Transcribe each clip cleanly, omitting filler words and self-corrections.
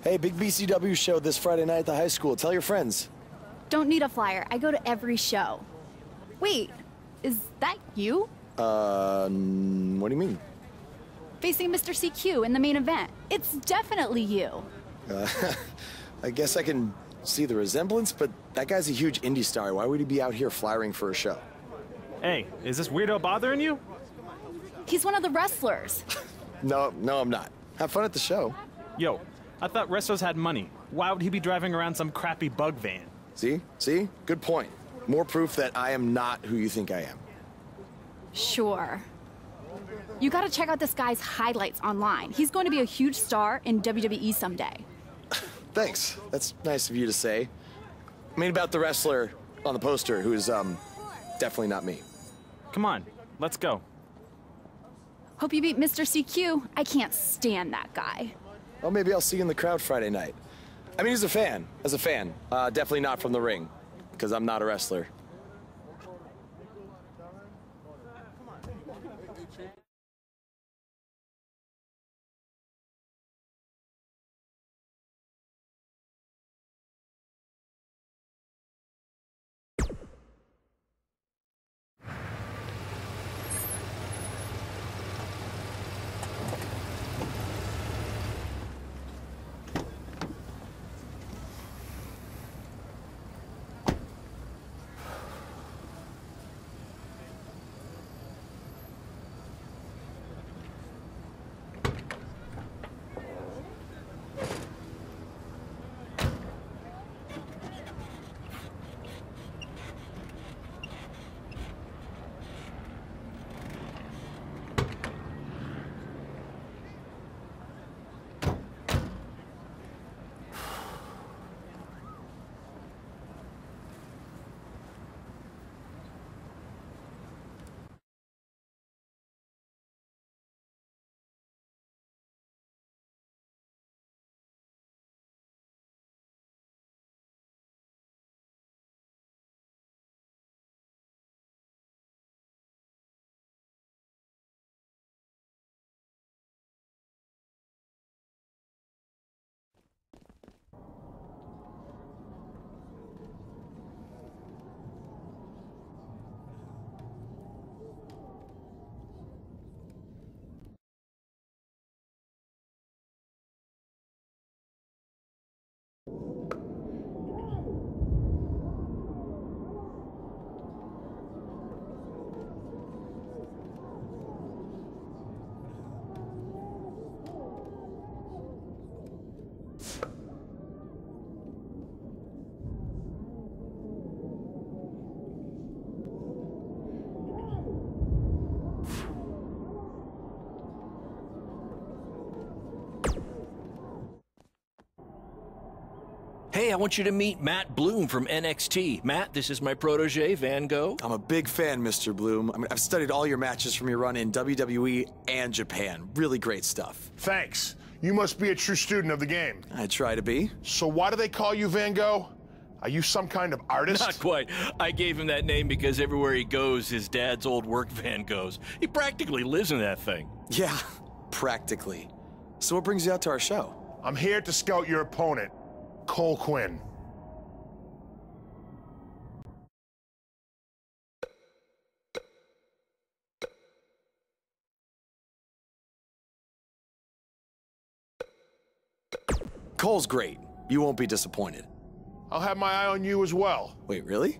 Hey, big BCW show this Friday night at the high school. Tell your friends. Don't need a flyer. I go to every show. Wait, is that you? What do you mean? Facing Mr. CQ in the main event. It's definitely you. I guess I can see the resemblance, but that guy's a huge indie star. Why would he be out here flyering for a show? Hey, is this weirdo bothering you? He's one of the wrestlers. No, I'm not. Have fun at the show. Yo, I thought wrestlers had money. Why would he be driving around some crappy bug van? See? Good point. More proof that I am not who you think I am. Sure. You gotta check out this guy's highlights online. He's going to be a huge star in WWE someday. Thanks. That's nice of you to say. I mean about the wrestler on the poster who's, definitely not me. Come on, let's go. Hope you beat Mr. CQ. I can't stand that guy. Well, maybe I'll see you in the crowd Friday night. I mean, as a fan. Definitely not from the ring, because I'm not a wrestler. Hey, I want you to meet Matt Bloom from NXT. Matt, this is my protege, Van Gogh. I'm a big fan, Mr. Bloom. I mean, I've studied all your matches from your run in WWE and Japan. Really great stuff. Thanks. You must be a true student of the game. I try to be. So why do they call you Van Gogh? Are you some kind of artist? Not quite. I gave him that name because everywhere he goes, his dad's old work van goes. He practically lives in that thing. Yeah, practically. So what brings you out to our show? I'm here to scout your opponent, Cole Quinn. Cole's great. You won't be disappointed. I'll have my eye on you as well. Wait, really?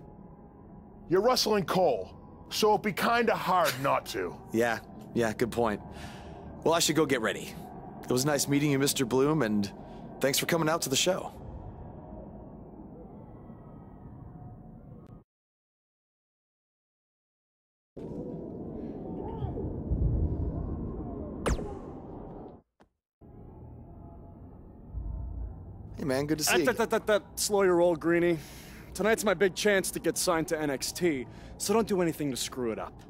You're wrestling Cole, so it'd be kinda hard not to. Yeah, good point. Well, I should go get ready. It was nice meeting you, Mr. Bloom, and thanks for coming out to the show. Hey man, good to see you. Slow your roll, Greenie. Tonight's my big chance to get signed to NXT, so don't do anything to screw it up.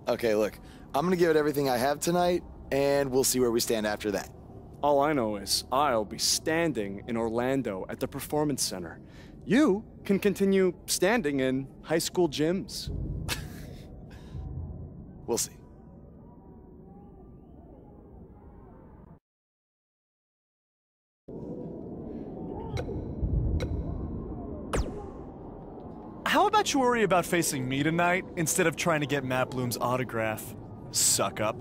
Okay, look, I'm gonna give it everything I have tonight, and we'll see where we stand after that. All I know is I'll be standing in Orlando at the Performance Center. You can continue standing in high school gyms. We'll see. How about you worry about facing me tonight instead of trying to get Matt Bloom's autograph? Suck up.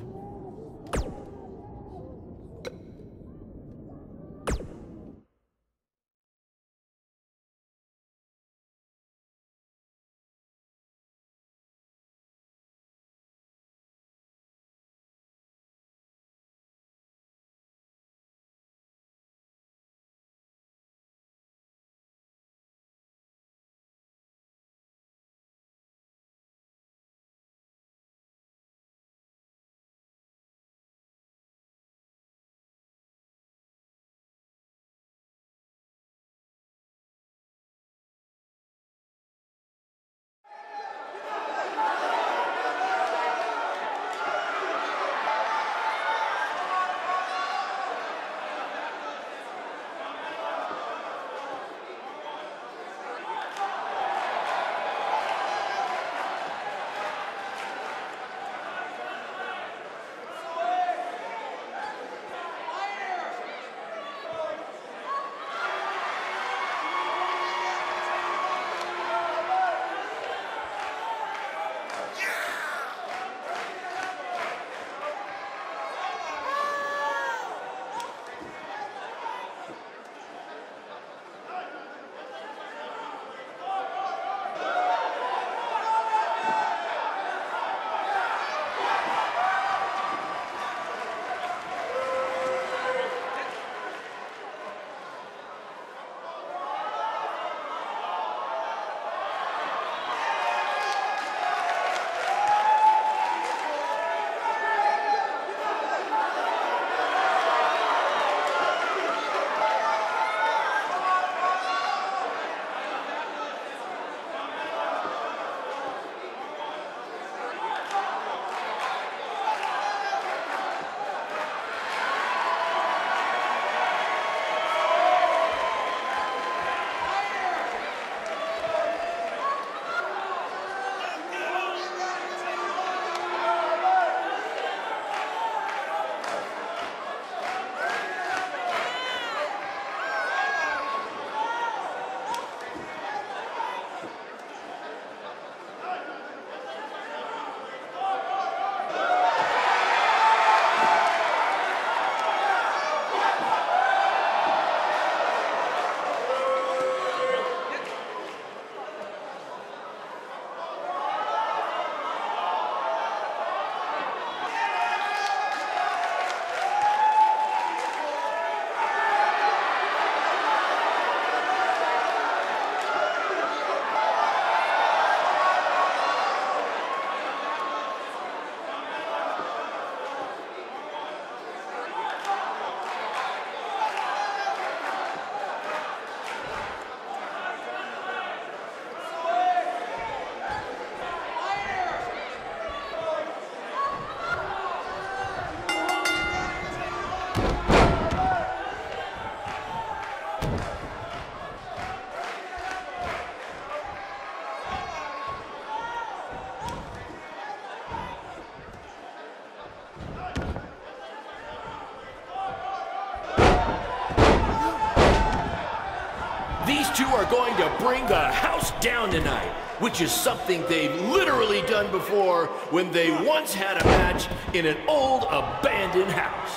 These two are going to bring the house down tonight, which is something they've literally done before when they once had a match in an old abandoned house.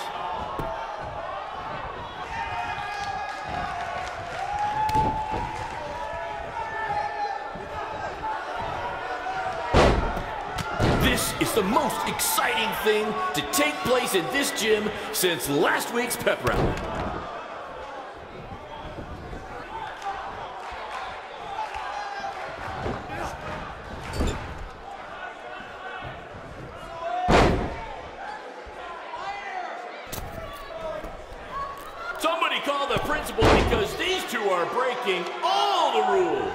This is the most exciting thing to take place in this gym since last week's pep rally. Somebody call the principal because these two are breaking all the rules.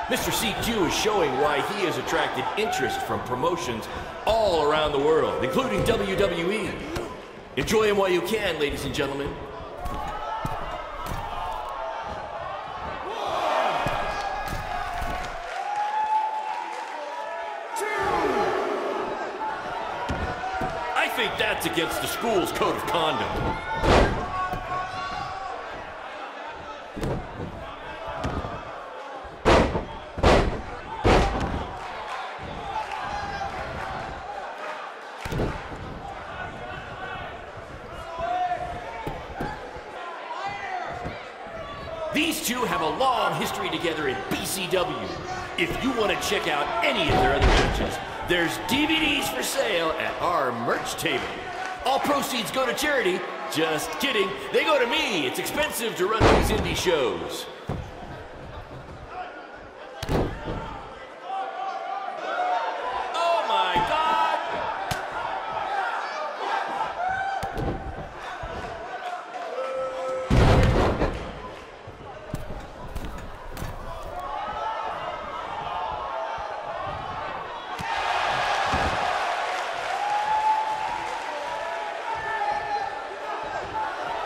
Mr. CQ is showing why he has attracted interest from promotions all around the world, including WWE. Enjoy him while you can, ladies and gentlemen. I think that's against the school's code of conduct. These two have a long history together in BCW. If you want to check out any of their other matches, there's DVDs for sale at our merch table. All proceeds go to charity. Just kidding. They go to me. It's expensive to run these indie shows. Oh my God!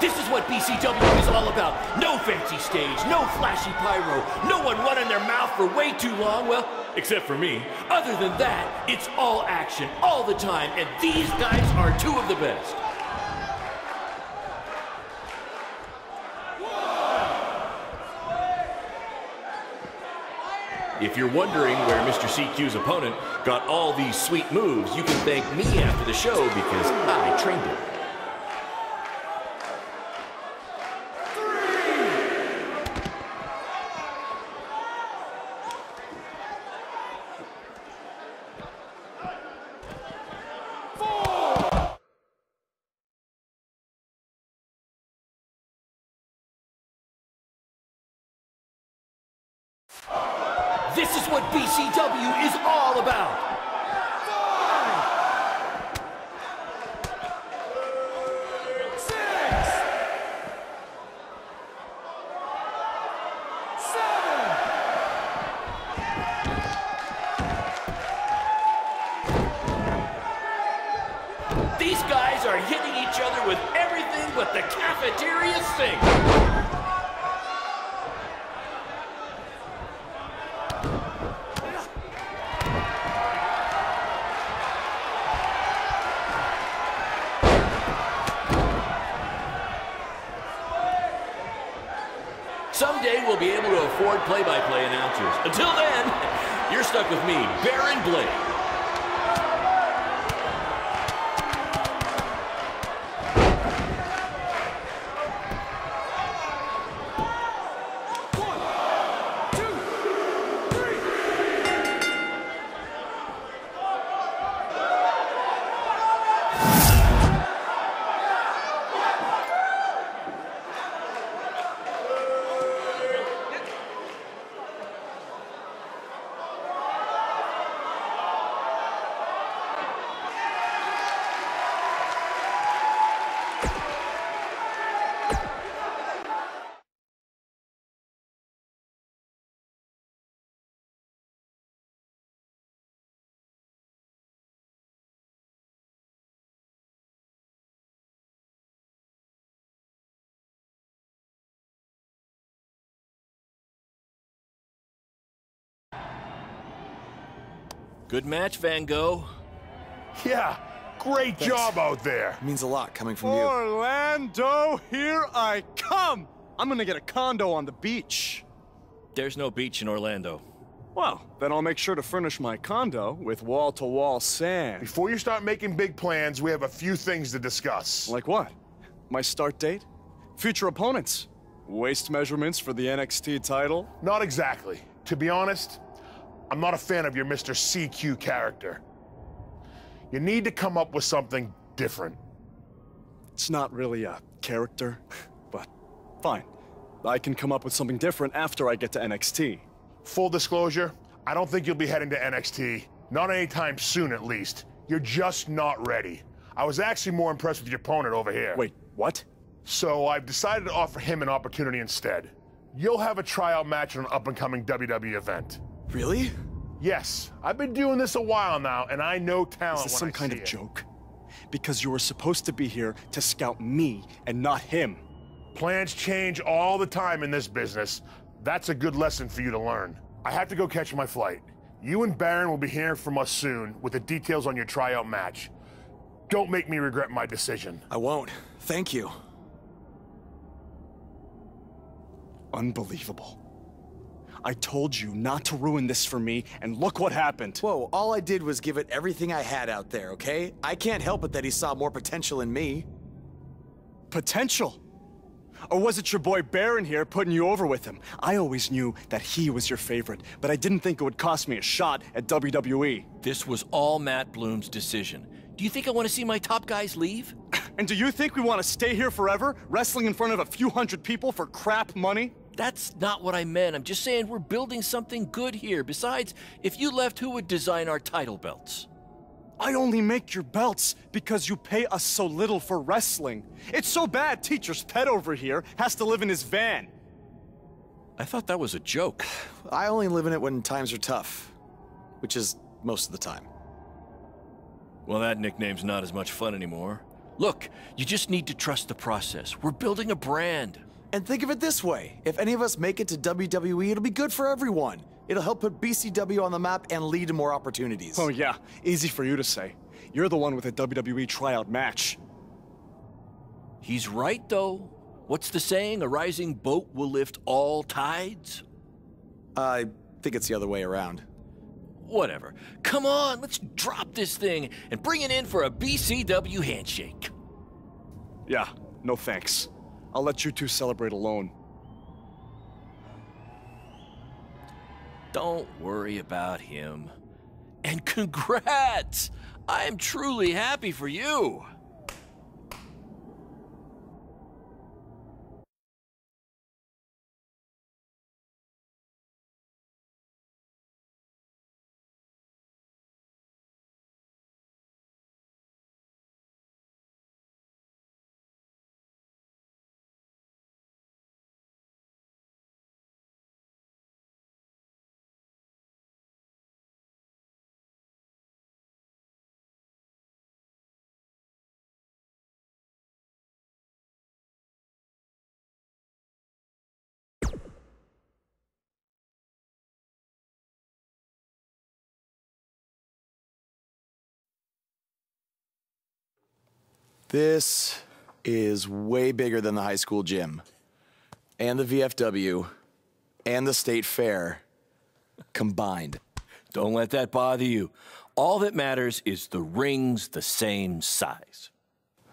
This is what BCW is all about. No fancy stage, no flashy pyro, no one running their mouth for way too long, well, except for me. Other than that, it's all action, all the time, and these guys are two of the best. If you're wondering where Mr. CQ's opponent got all these sweet moves, you can thank me after the show because I trained him. This is what BCW is all about. 5, 6, 7. These guys are hitting each other with everything but the cafeteria sink. Someday we'll be able to afford play-by-play announcers. Until then, you're stuck with me, Baron Blake. Good match, Van Gogh. Yeah, great job out there. It means a lot coming from you. Orlando, here I come! I'm gonna get a condo on the beach. There's no beach in Orlando. Well, then I'll make sure to furnish my condo with wall-to-wall sand. Before you start making big plans, we have a few things to discuss. Like what? My start date? Future opponents? Waist measurements for the NXT title? Not exactly. To be honest, I'm not a fan of your Mr. CQ character. You need to come up with something different. It's not really a character, but fine. I can come up with something different after I get to NXT. Full disclosure, I don't think you'll be heading to NXT. Not anytime soon, at least. You're just not ready. I was actually more impressed with your opponent over here. Wait, what? So I've decided to offer him an opportunity instead. You'll have a tryout match at an up-and-coming WWE event. Really? Yes, I've been doing this a while now, and I know talent. Is this some kind of joke? Because you were supposed to be here to scout me and not him. Plans change all the time in this business. That's a good lesson for you to learn. I have to go catch my flight. You and Baron will be hearing from us soon with the details on your tryout match. Don't make me regret my decision. I won't. Thank you. Unbelievable. I told you not to ruin this for me, and look what happened. Whoa, all I did was give it everything I had out there, okay? I can't help it that he saw more potential in me. Potential? Or was it your boy Baron here putting you over with him? I always knew that he was your favorite, but I didn't think it would cost me a shot at WWE. This was all Matt Bloom's decision. Do you think I want to see my top guys leave? And do you think we want to stay here forever, wrestling in front of a few hundred people for crap money? That's not what I meant. I'm just saying we're building something good here. Besides, if you left, who would design our title belts? I only make your belts because you pay us so little for wrestling. It's so bad Teacher's pet over here has to live in his van. I thought that was a joke. I only live in it when times are tough, which is most of the time. Well, that nickname's not as much fun anymore. Look, you just need to trust the process. We're building a brand. And think of it this way. If any of us make it to WWE, it'll be good for everyone. It'll help put BCW on the map and lead to more opportunities. Oh yeah, easy for you to say. You're the one with a WWE tryout match. He's right, though. What's the saying? A rising boat will lift all tides? I think it's the other way around. Whatever. Come on, let's drop this thing and bring it in for a BCW handshake. Yeah, no thanks. I'll let you two celebrate alone. Don't worry about him. And congrats! I'm truly happy for you. This is way bigger than the high school gym, and the VFW, and the state fair combined. Don't let that bother you. All that matters is the ring's the same size.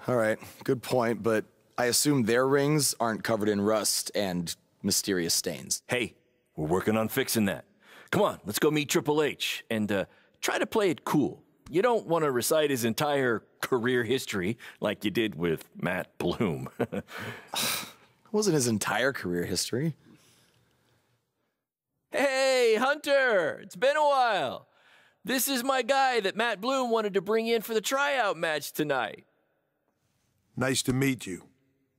All right, good point, but I assume their rings aren't covered in rust and mysterious stains. Hey, we're working on fixing that. Come on, let's go meet Triple H and try to play it cool. You don't want to recite his entire career history like you did with Matt Bloom. It wasn't his entire career history. Hey, Hunter! It's been a while. This is my guy that Matt Bloom wanted to bring in for the tryout match tonight. Nice to meet you.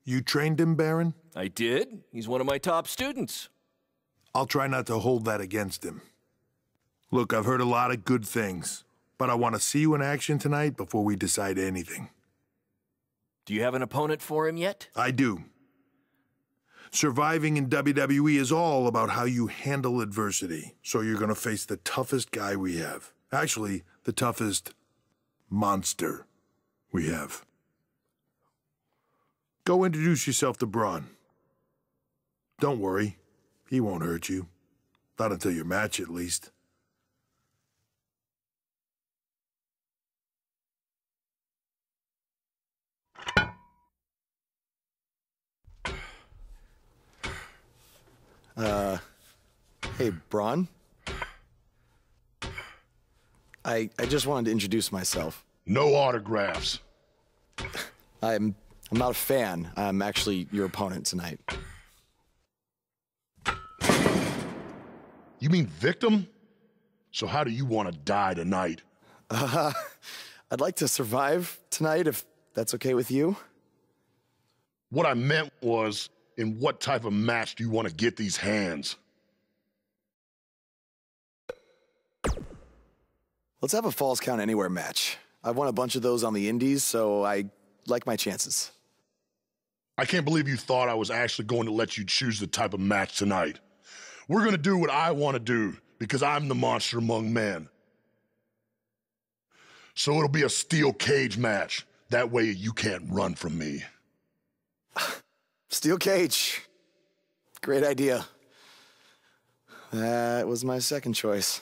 You trained him, Baron? I did. He's one of my top students. I'll try not to hold that against him. Look, I've heard a lot of good things, but I want to see you in action tonight before we decide anything. Do you have an opponent for him yet? I do. Surviving in WWE is all about how you handle adversity. So you're going to face the toughest guy we have. Actually, the toughest monster we have. Go introduce yourself to Braun. Don't worry, he won't hurt you. Not until your match, at least. Hey, Braun? I just wanted to introduce myself. No autographs. I'm not a fan. I'm actually your opponent tonight. You mean victim? So how do you want to die tonight? I'd like to survive tonight, if that's okay with you. What I meant was, in what type of match do you want to get these hands? Let's have a Falls Count Anywhere match. I've won a bunch of those on the indies, so I like my chances. I can't believe you thought I was actually going to let you choose the type of match tonight. We're going to do what I want to do, because I'm the monster among men. So it'll be a steel cage match. That way you can't run from me. Steel cage. Great idea. That was my second choice.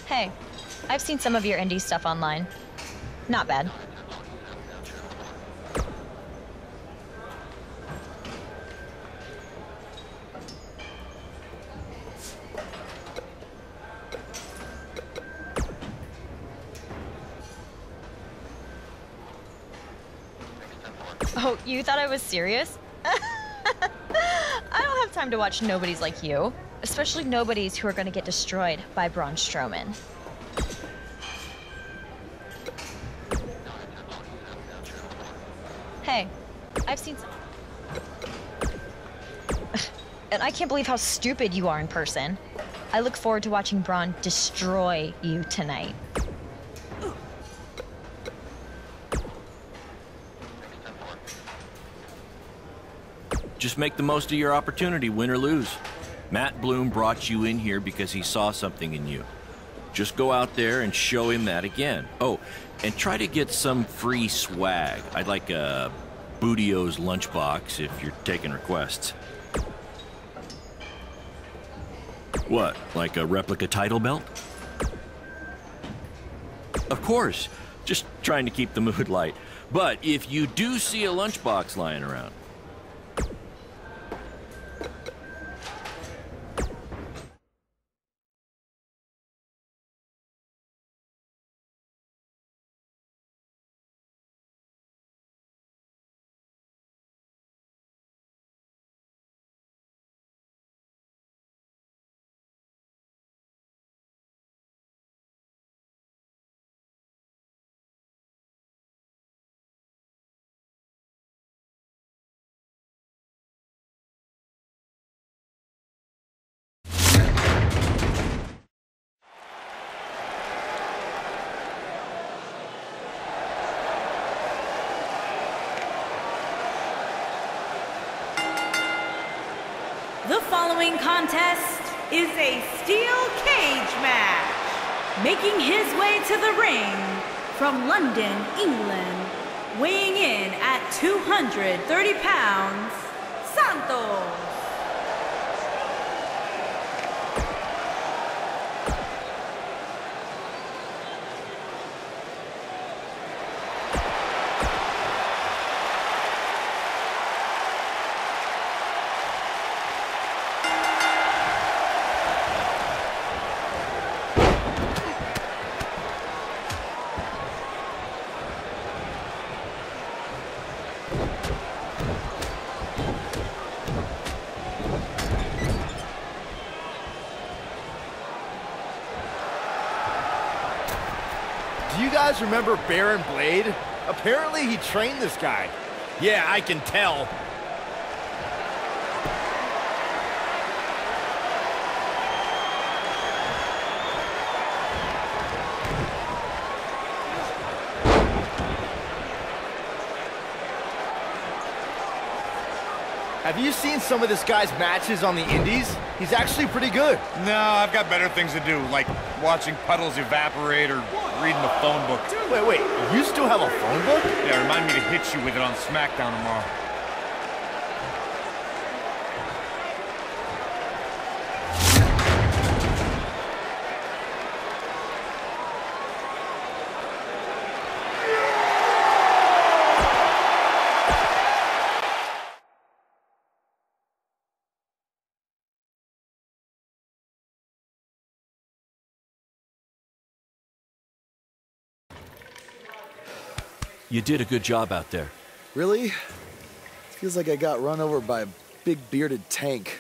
Hey, I've seen some of your indie stuff online. Not bad. Oh, you thought I was serious? I don't have time to watch nobodies like you. Especially nobodies who are going to get destroyed by Braun Strowman. Hey, I've seen some... And I can't believe how stupid you are in person. I look forward to watching Braun destroy you tonight. Just make the most of your opportunity, win or lose. Matt Bloom brought you in here because he saw something in you. Just go out there and show him that again. Oh, and try to get some free swag. I'd like a Bootio's lunchbox if you're taking requests. What, like a replica title belt? Of course, just trying to keep the mood light. But if you do see a lunchbox lying around, The following contest is a steel cage match. Making his way to the ring from London, England, weighing in at 230 pounds, Santos. Do you guys remember Baron Blade? Apparently he trained this guy. Yeah, I can tell. Have you seen some of this guy's matches on the indies? He's actually pretty good. No, I've got better things to do, like watching puddles evaporate or reading the phone book. Wait, you still have a phone book? Yeah, remind me to hit you with it on SmackDown tomorrow. you did a good job out there. Really? Feels like I got run over by a big bearded tank.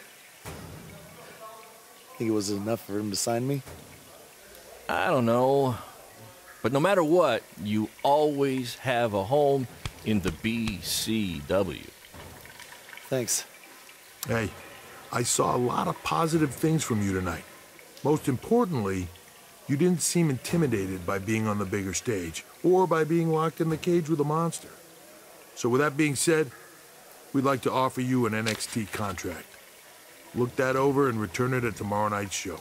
Think it was enough for him to sign me? I don't know. But no matter what, you always have a home in the BCW. Thanks. Hey, I saw a lot of positive things from you tonight. Most importantly, you didn't seem intimidated by being on the bigger stage or by being locked in the cage with a monster. So with that being said, we'd like to offer you an NXT contract. Look that over and return it at tomorrow night's show.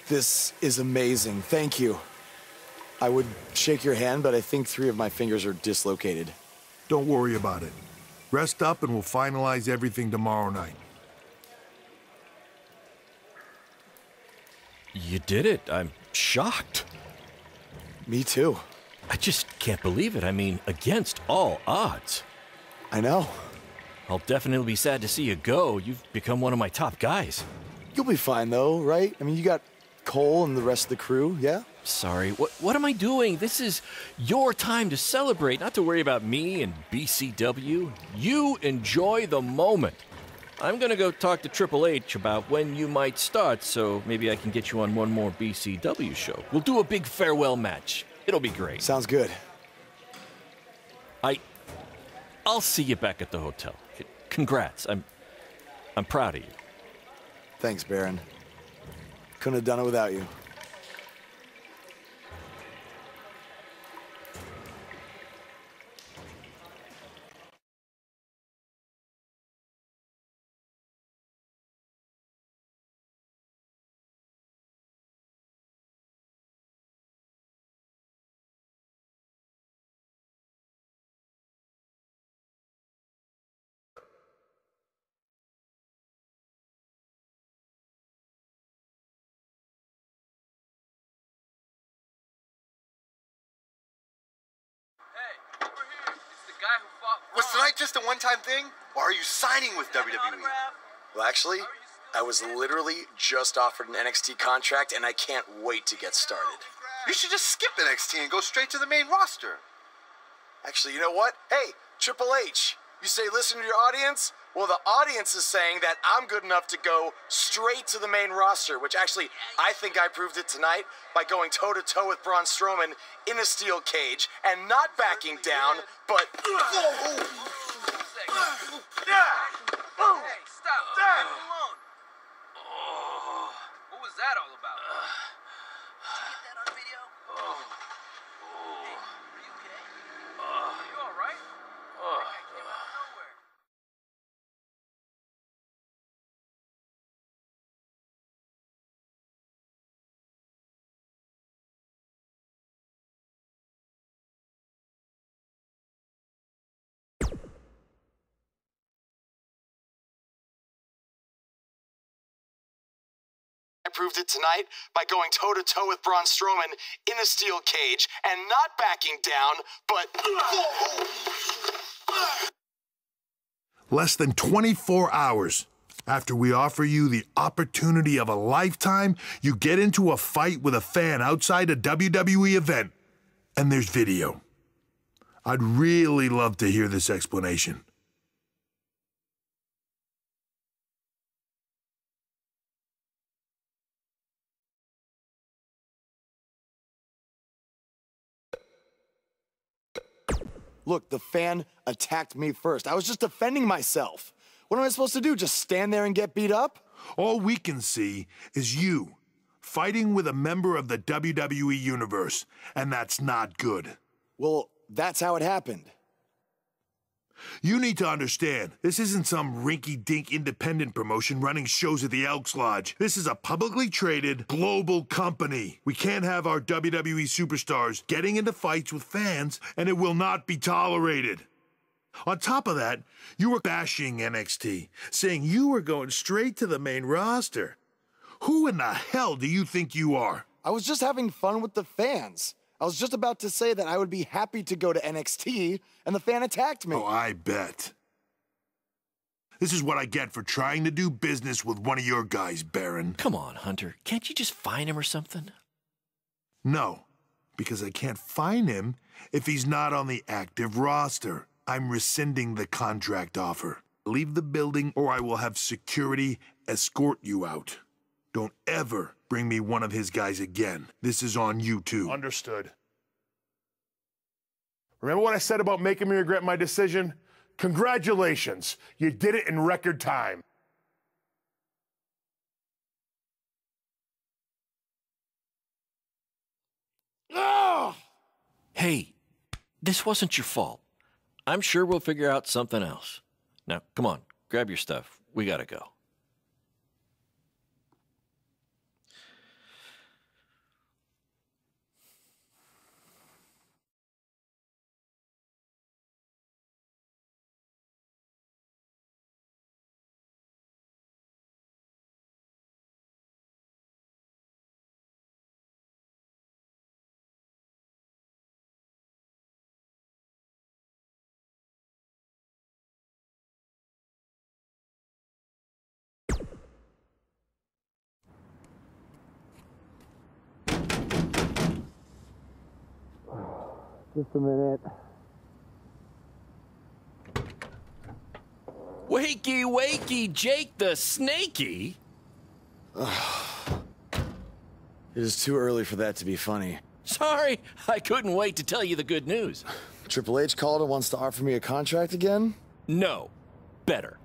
This is amazing. Thank you. I would shake your hand, but I think 3 of my fingers are dislocated. Don't worry about it. Rest up and we'll finalize everything tomorrow night. You did it. I'm shocked. Me too. I just can't believe it. I mean, against all odds. I know. I'll definitely be sad to see you go. You've become one of my top guys. You'll be fine, though, right? I mean, you got Cole and the rest of the crew, yeah? Sorry. What am I doing? This is your time to celebrate, not to worry about me and BCW. You enjoy the moment. I'm gonna go talk to Triple H about when you might start, so maybe I can get you on one more BCW show. We'll do a big farewell match. It'll be great. Sounds good. I'll see you back at the hotel. Congrats. I'm proud of you. Thanks, Baron. Couldn't have done it without you. Was tonight just a one-time thing, or are you signing with WWE? Well, actually, I was literally just offered an NXT contract, and I can't wait to get started. You should just skip NXT and go straight to the main roster. Actually, you know what? Hey, Triple H, you say listen to your audience? Well, the audience is saying that I'm good enough to go straight to the main roster, which actually, I think I proved it tonight by going toe-to-toe with Braun Strowman in a steel cage and not backing down, but... Hey, stop. Leave him alone. What was that all about? Did you get that on video? Hey, are you okay? Are you all right? Came out of nowhere. I proved it tonight by going toe-to-toe with Braun Strowman in a steel cage and not backing down, but... Less than 24 hours after we offer you the opportunity of a lifetime, you get into a fight with a fan outside a WWE event, and there's video. I'd really love to hear this explanation. Look, the fan attacked me first. I was just defending myself. What am I supposed to do, just stand there and get beat up? All we can see is you fighting with a member of the WWE Universe, and that's not good. Well, that's how it happened. You need to understand, this isn't some rinky-dink independent promotion running shows at the Elks Lodge. This is a publicly traded global company. We can't have our WWE superstars getting into fights with fans, and it will not be tolerated. On top of that, you were bashing NXT, saying you were going straight to the main roster. Who in the hell do you think you are? I was just having fun with the fans. I was just about to say that I would be happy to go to NXT, and the fan attacked me. Oh, I bet. This is what I get for trying to do business with one of your guys, Baron. Come on, Hunter. Can't you just fine him or something? No, because I can't fine him if he's not on the active roster. I'm rescinding the contract offer. Leave the building or I will have security escort you out. Don't ever bring me one of his guys again. This is on you too. Understood. Remember what I said about making me regret my decision? Congratulations. You did it in record time. Oh! Hey, this wasn't your fault. I'm sure we'll figure out something else. Now, come on, grab your stuff. We gotta go. Just a minute. Wakey, wakey, Jake the Snakey. It is too early for that to be funny. Sorry, I couldn't wait to tell you the good news. Triple H called and wants to offer me a contract again? No, better.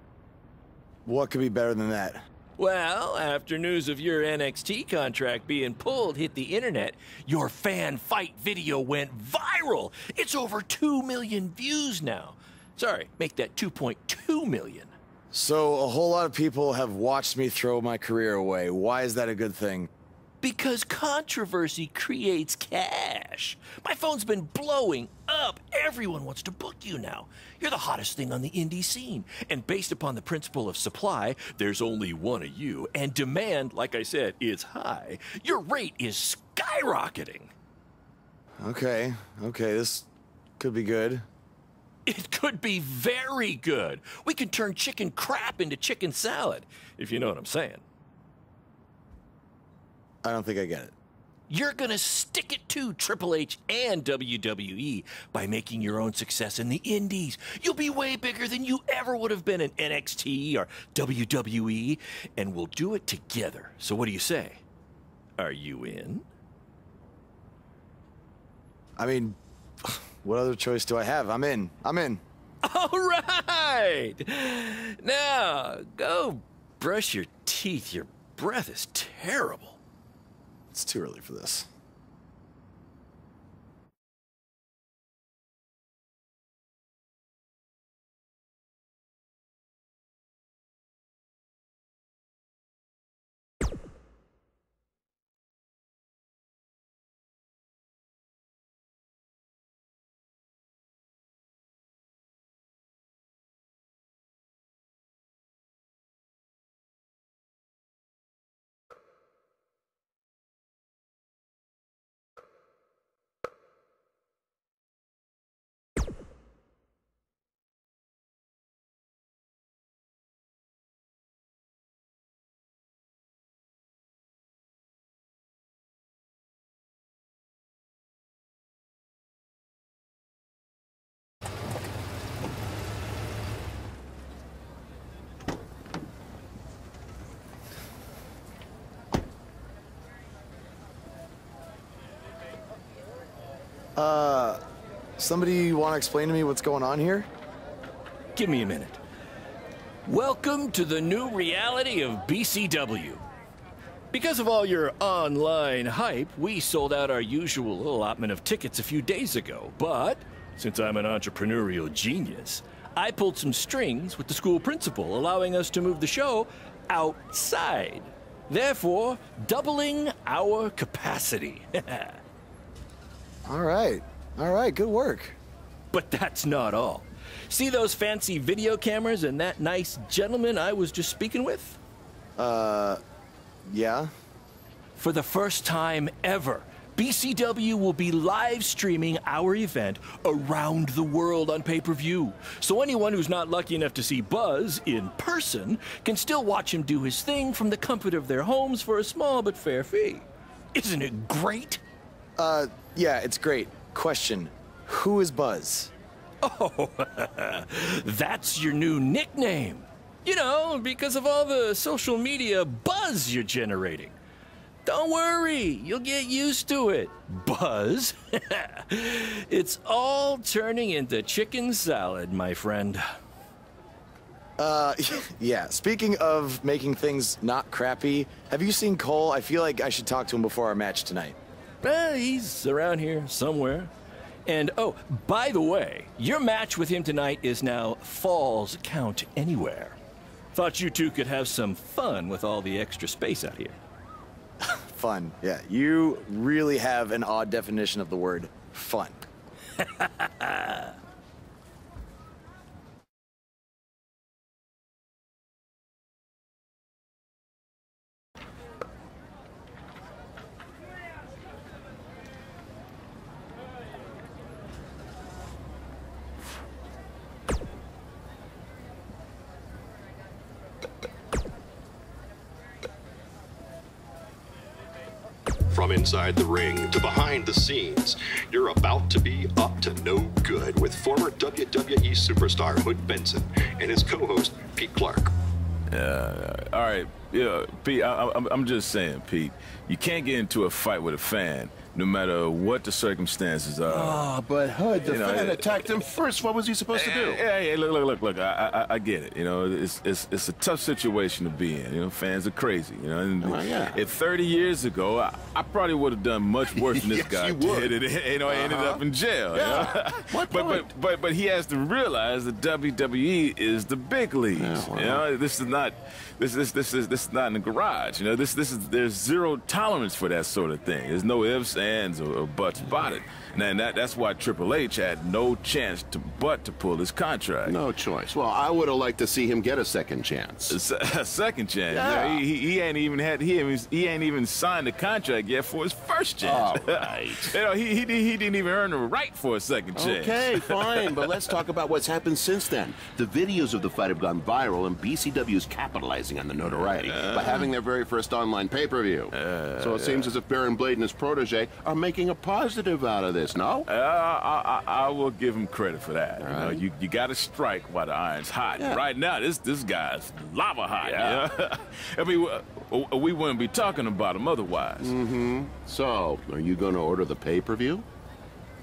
What could be better than that? Well, after news of your NXT contract being pulled hit the internet, your fan fight video went viral. It's over 2 million views now. Sorry, make that 2.2 million. So a whole lot of people have watched me throw my career away. Why is that a good thing? Because controversy creates cash. My phone's been blowing up. Everyone wants to book you now. You're the hottest thing on the indie scene. And based upon the principle of supply, there's only one of you. And demand, like I said, is high. Your rate is skyrocketing. Okay, this could be good. It could be very good. We can turn chicken crap into chicken salad, if you know what I'm saying. I don't think I get it. You're gonna stick it to Triple H and WWE by making your own success in the indies. You'll be way bigger than you ever would have been in NXT or WWE, and we'll do it together. So what do you say? Are you in? I mean, what other choice do I have? I'm in. All right! Now, go brush your teeth. Your breath is terrible. It's too early for this. Somebody want to explain to me what's going on here? Give me a minute. Welcome to the new reality of BCW. Because of all your online hype, we sold out our usual allotment of tickets a few days ago. But since I'm an entrepreneurial genius, I pulled some strings with the school principal, allowing us to move the show outside. Therefore, doubling our capacity. All right, good work. But that's not all. See those fancy video cameras and that nice gentleman I was just speaking with? Yeah? For the first time ever, BCW will be live streaming our event around the world on pay-per-view. So anyone who's not lucky enough to see Buzz in person can still watch him do his thing from the comfort of their homes for a small but fair fee. Isn't it great? Yeah, it's great. Question, who is Buzz? Oh, that's your new nickname. You know, because of all the social media buzz you're generating. Don't worry, you'll get used to it. Buzz? It's all turning into chicken salad, my friend. Yeah, speaking of making things not crappy, have you seen Cole? I feel like I should talk to him before our match tonight. He's around here somewhere. And, oh, by the way, your match with him tonight is now Falls Count Anywhere. Thought you two could have some fun with all the extra space out here. Fun, yeah. You really have an odd definition of the word fun. From inside the ring to behind the scenes, you're about to be up to no good with former WWE superstar Hood Benson and his co-host Pete Clark. All right, yeah, Pete, I'm just saying, Pete, you can't get into a fight with a fan, no matter what the circumstances are. Oh, but Hood, the fan attacked him first. What was he supposed to do? Hey, look, I get it. You know, it's a tough situation to be in. You know, fans are crazy. You know, and if 30 years ago, I probably would have done much worse than this guy did. You know, I ended up in jail. Yeah. You know? But he has to realize that WWE is the big leagues. You know, this is not in the garage. You know, there's zero tolerance for that sort of thing. There's no ifs, ands, or buts about it. And that's why Triple H had no chance to pull his contract. No choice. Well, I would have liked to see him get a second chance. A second chance? Yeah. He ain't even signed the contract yet for his first chance. All right. You know, he didn't even earn the right for a second chance. Okay, fine, but let's talk about what's happened since then. The videos of the fight have gone viral, and BCW is capitalizing on the notoriety by having their very first online pay-per-view. So it seems as if Baron Blade and his protege are making a positive out of this. No? I will give him credit for that. Right. You know, you got to strike while the iron's hot. Yeah. Right now, this guy's lava hot. Yeah. You know? I mean, we wouldn't be talking about him otherwise. Mm-hmm. So, are you going to order the pay-per-view?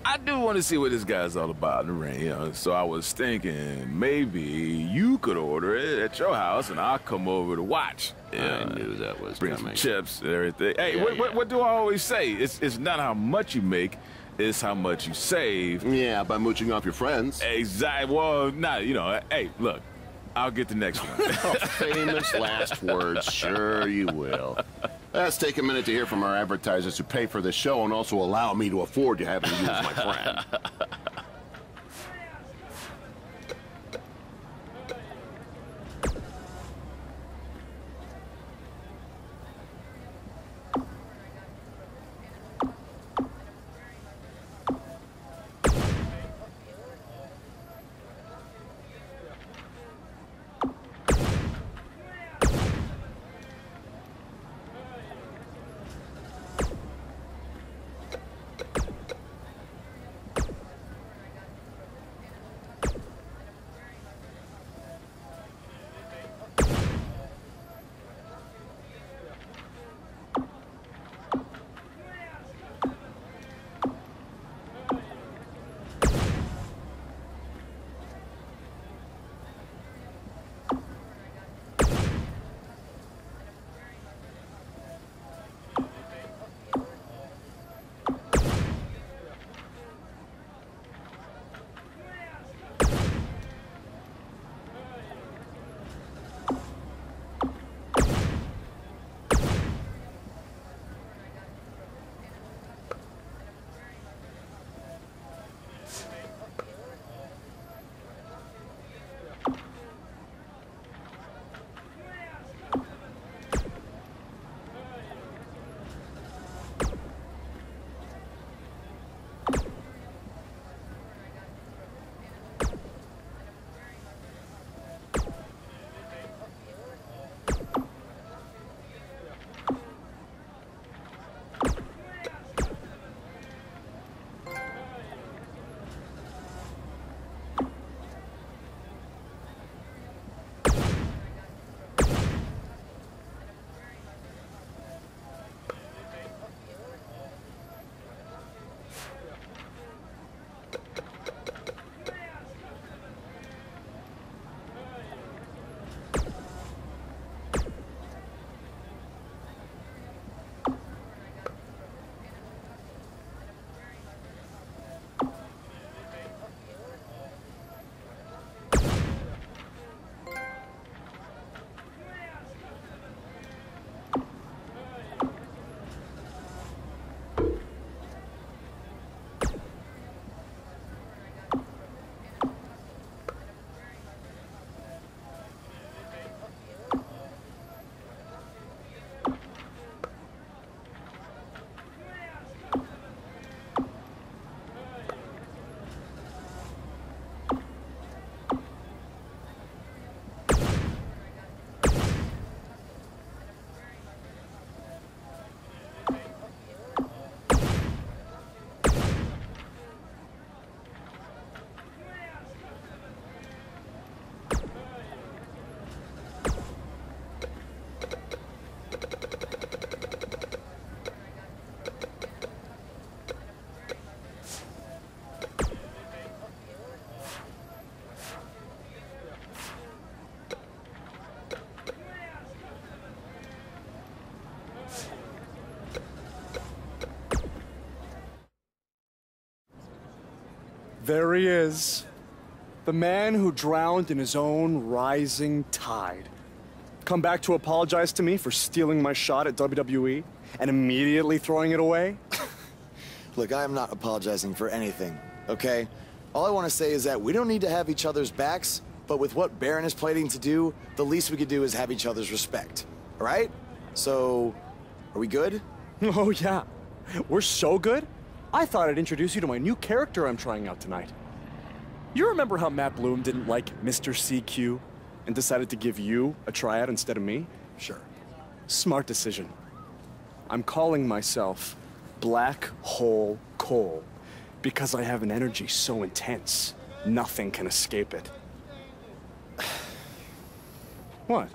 I do want to see what this guy's all about in the ring, you know. So I was thinking maybe you could order it at your house, and I'll come over to watch. Yeah, I knew that was bring coming. some chips and everything. Hey, what do I always say? It's not how much you make. It's how much you save. Yeah, by mooching off your friends. Exactly. Well, you know, hey, look, I'll get the next one. Famous last words. Sure you will. Let's take a minute to hear from our advertisers who pay for the show and also allow me to afford to have you use my friend. There he is. The man who drowned in his own rising tide. Come back to apologize to me for stealing my shot at WWE and immediately throwing it away? Look, I am not apologizing for anything, okay? All I want to say is that we don't need to have each other's backs, but with what Baron is planning to do, the least we could do is have each other's respect, all right? So, are we good? Oh, yeah. We're so good? I thought I'd introduce you to my new character I'm trying out tonight. You remember how Matt Bloom didn't like Mr. CQ and decided to give you a tryout instead of me? Sure. Smart decision. I'm calling myself Black Hole Cole because I have an energy so intense, nothing can escape it. What?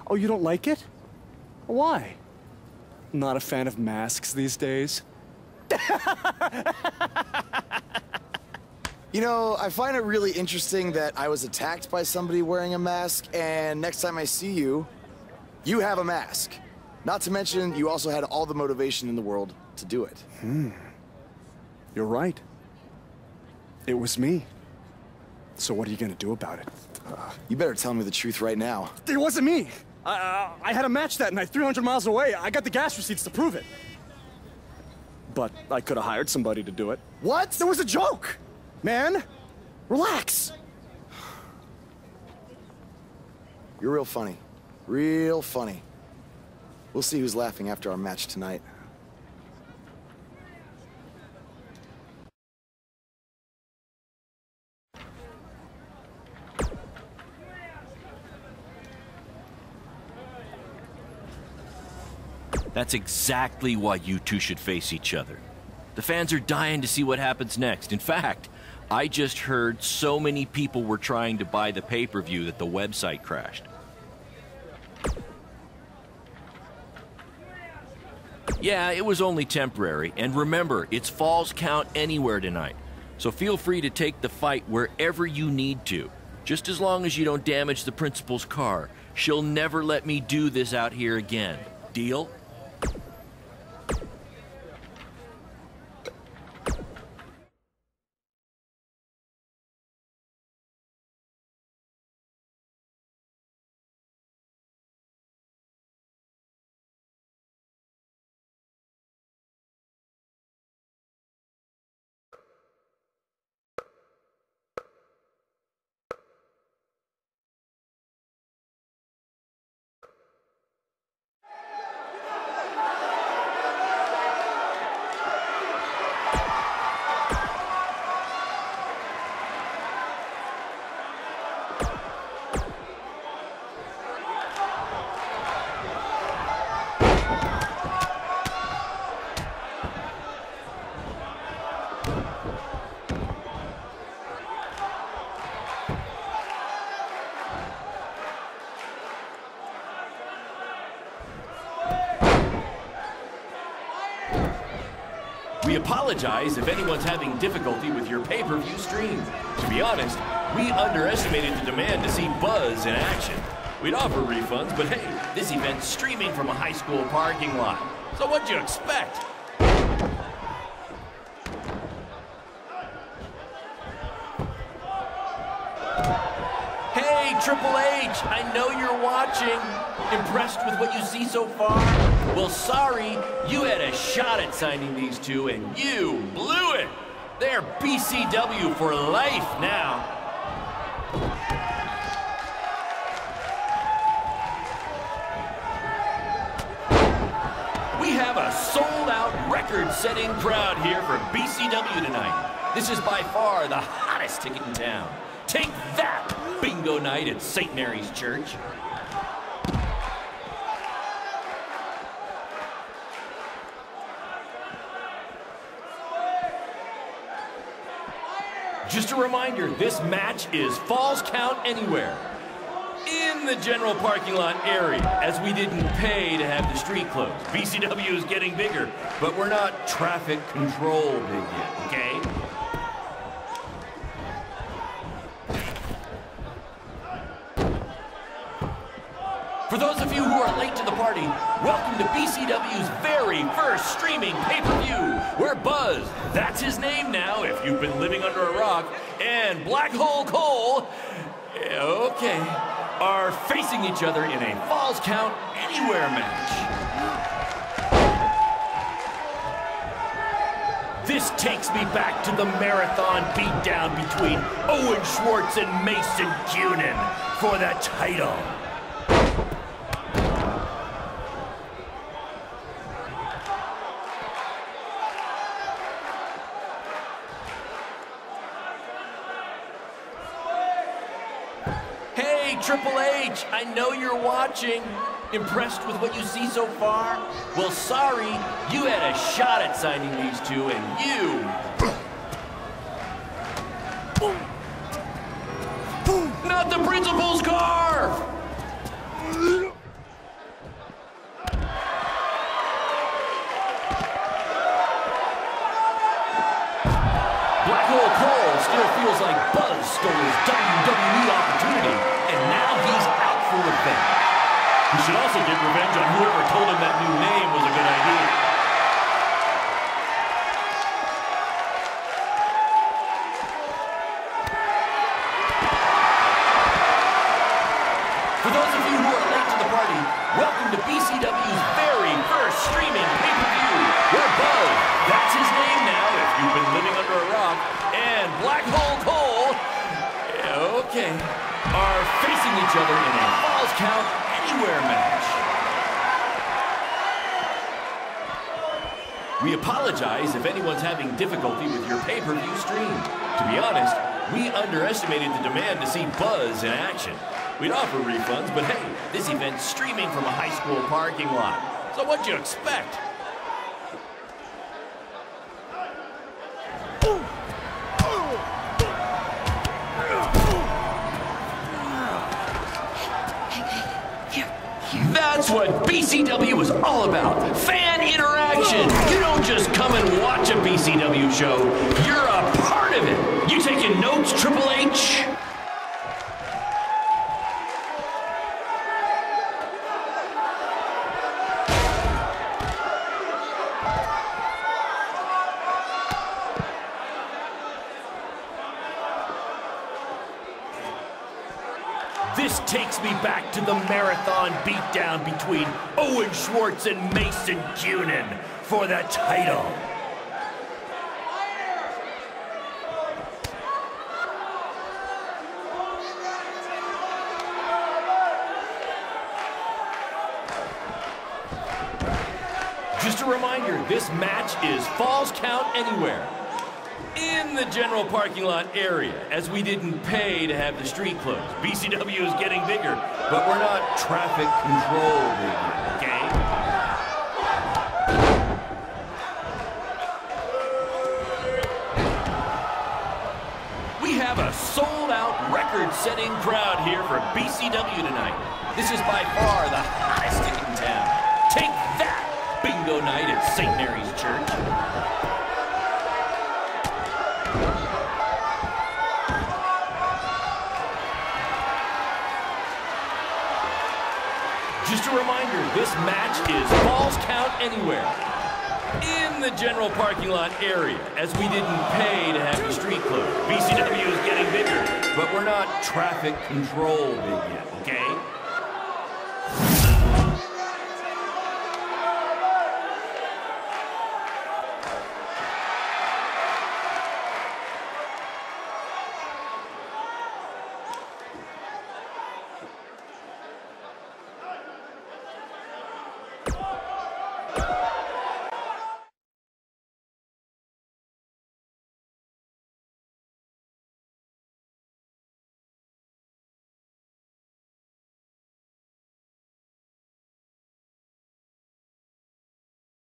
Oh, you don't like it? Why? Not a fan of masks these days? You know, I find it really interesting that I was attacked by somebody wearing a mask, and next time I see you, you have a mask. Not to mention, you also had all the motivation in the world to do it. You're right. It was me. So what are you gonna do about it? You better tell me the truth right now. It wasn't me! I had a match that night, 300 miles away. I got the gas receipts to prove it. But I could have hired somebody to do it. What? That was a joke! Man, relax. You're real funny. Real funny. We'll see who's laughing after our match tonight. That's exactly why you two should face each other. The fans are dying to see what happens next. In fact, I just heard so many people were trying to buy the pay-per-view that the website crashed. Yeah, it was only temporary, and remember, it's Falls Count Anywhere tonight. So feel free to take the fight wherever you need to, just as long as you don't damage the principal's car. She'll never let me do this out here again. Deal? We apologize if anyone's having difficulty with your pay-per-view stream. To be honest, we underestimated the demand to see Buzz in action. We'd offer refunds, but hey, this event's streaming from a high school parking lot. So what'd you expect? Hey, Triple H, I know you're watching. Impressed with what you see so far? Well, sorry, you had a shot at signing these two, and you blew it. They're BCW for life now. We have a sold-out, record-setting crowd here for BCW tonight. This is by far the hottest ticket in town. Take that, bingo night at St. Mary's Church. Just a reminder, this match is Falls Count Anywhere. In the general parking lot area, as we didn't pay to have the street closed. BCW is getting bigger, but we're not traffic control big yet, okay? For those of you who are late to the party, welcome to BCW's very first streaming pay-per-view, where Buzz, that's his name now if you've been living under a rock, and Black Hole Cole, okay, are facing each other in a Falls Count Anywhere match. This takes me back to the marathon beatdown between Owen Schwartz and Mason Cunin for the title. Hey, Triple H, I know you're watching. Impressed with what you see so far? Well, sorry, you had a shot at signing these two, and you... Not the principal's car! Black Hole Cole still feels like Buzz stole his WWE opportunity, and now he's out for revenge. He should also get revenge on whoever told him that new name was a good idea. For those of you who are late to the party, welcome to BCW's very first streaming pay-per-view, where Buzz, that's his name now if you've been living under a rock, and Black Hole Cole, okay, are facing each other in a Falls Count Anywhere match. We apologize if anyone's having difficulty with your pay-per-view stream. To be honest, we underestimated the demand to see Buzz in action. We'd offer refunds, but hey, this event's streaming from a high school parking lot. So what'd you expect? That's what BCW is all about. Fan interaction. You don't just come and watch a BCW show. You're a part of it. You taking notes, Triple H? This takes me back to the marathon beatdown between Owen Schwartz and Mason Cunin for the title. Just a reminder, this match is Falls Count Anywhere. In the general parking lot area, as we didn't pay to have the street closed. BCW is getting bigger, but we're not traffic control bigger, okay? We have a sold-out, record-setting crowd here for BCW tonight. This is by far the hottest ticket in town. Take that, bingo night at St. Mary's Church. Just a reminder, this match is Falls Count Anywhere. In the general parking lot area, as we didn't pay to have the street closed. BCW is getting bigger, but we're not traffic control big yet, okay?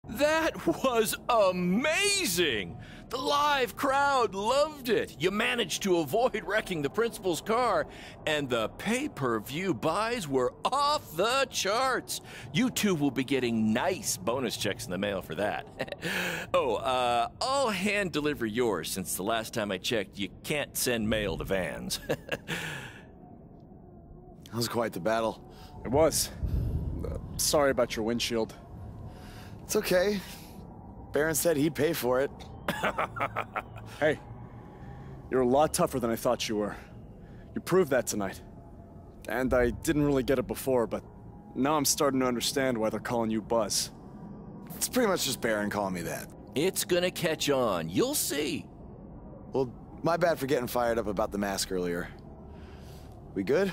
That was amazing! The live crowd loved it. You managed to avoid wrecking the principal's car, and the pay-per-view buys were off the charts. You two will be getting nice bonus checks in the mail for that. I'll hand deliver yours, since the last time I checked, you can't send mail to vans. That was quite the battle. It was. Sorry about your windshield. It's okay. Baron said he'd pay for it. Hey, you're a lot tougher than I thought you were. You proved that tonight. And I didn't really get it before, but now I'm starting to understand why they're calling you Buzz. It's pretty much just Baron calling me that. It's gonna catch on. You'll see. Well, my bad for getting fired up about the mask earlier. We good?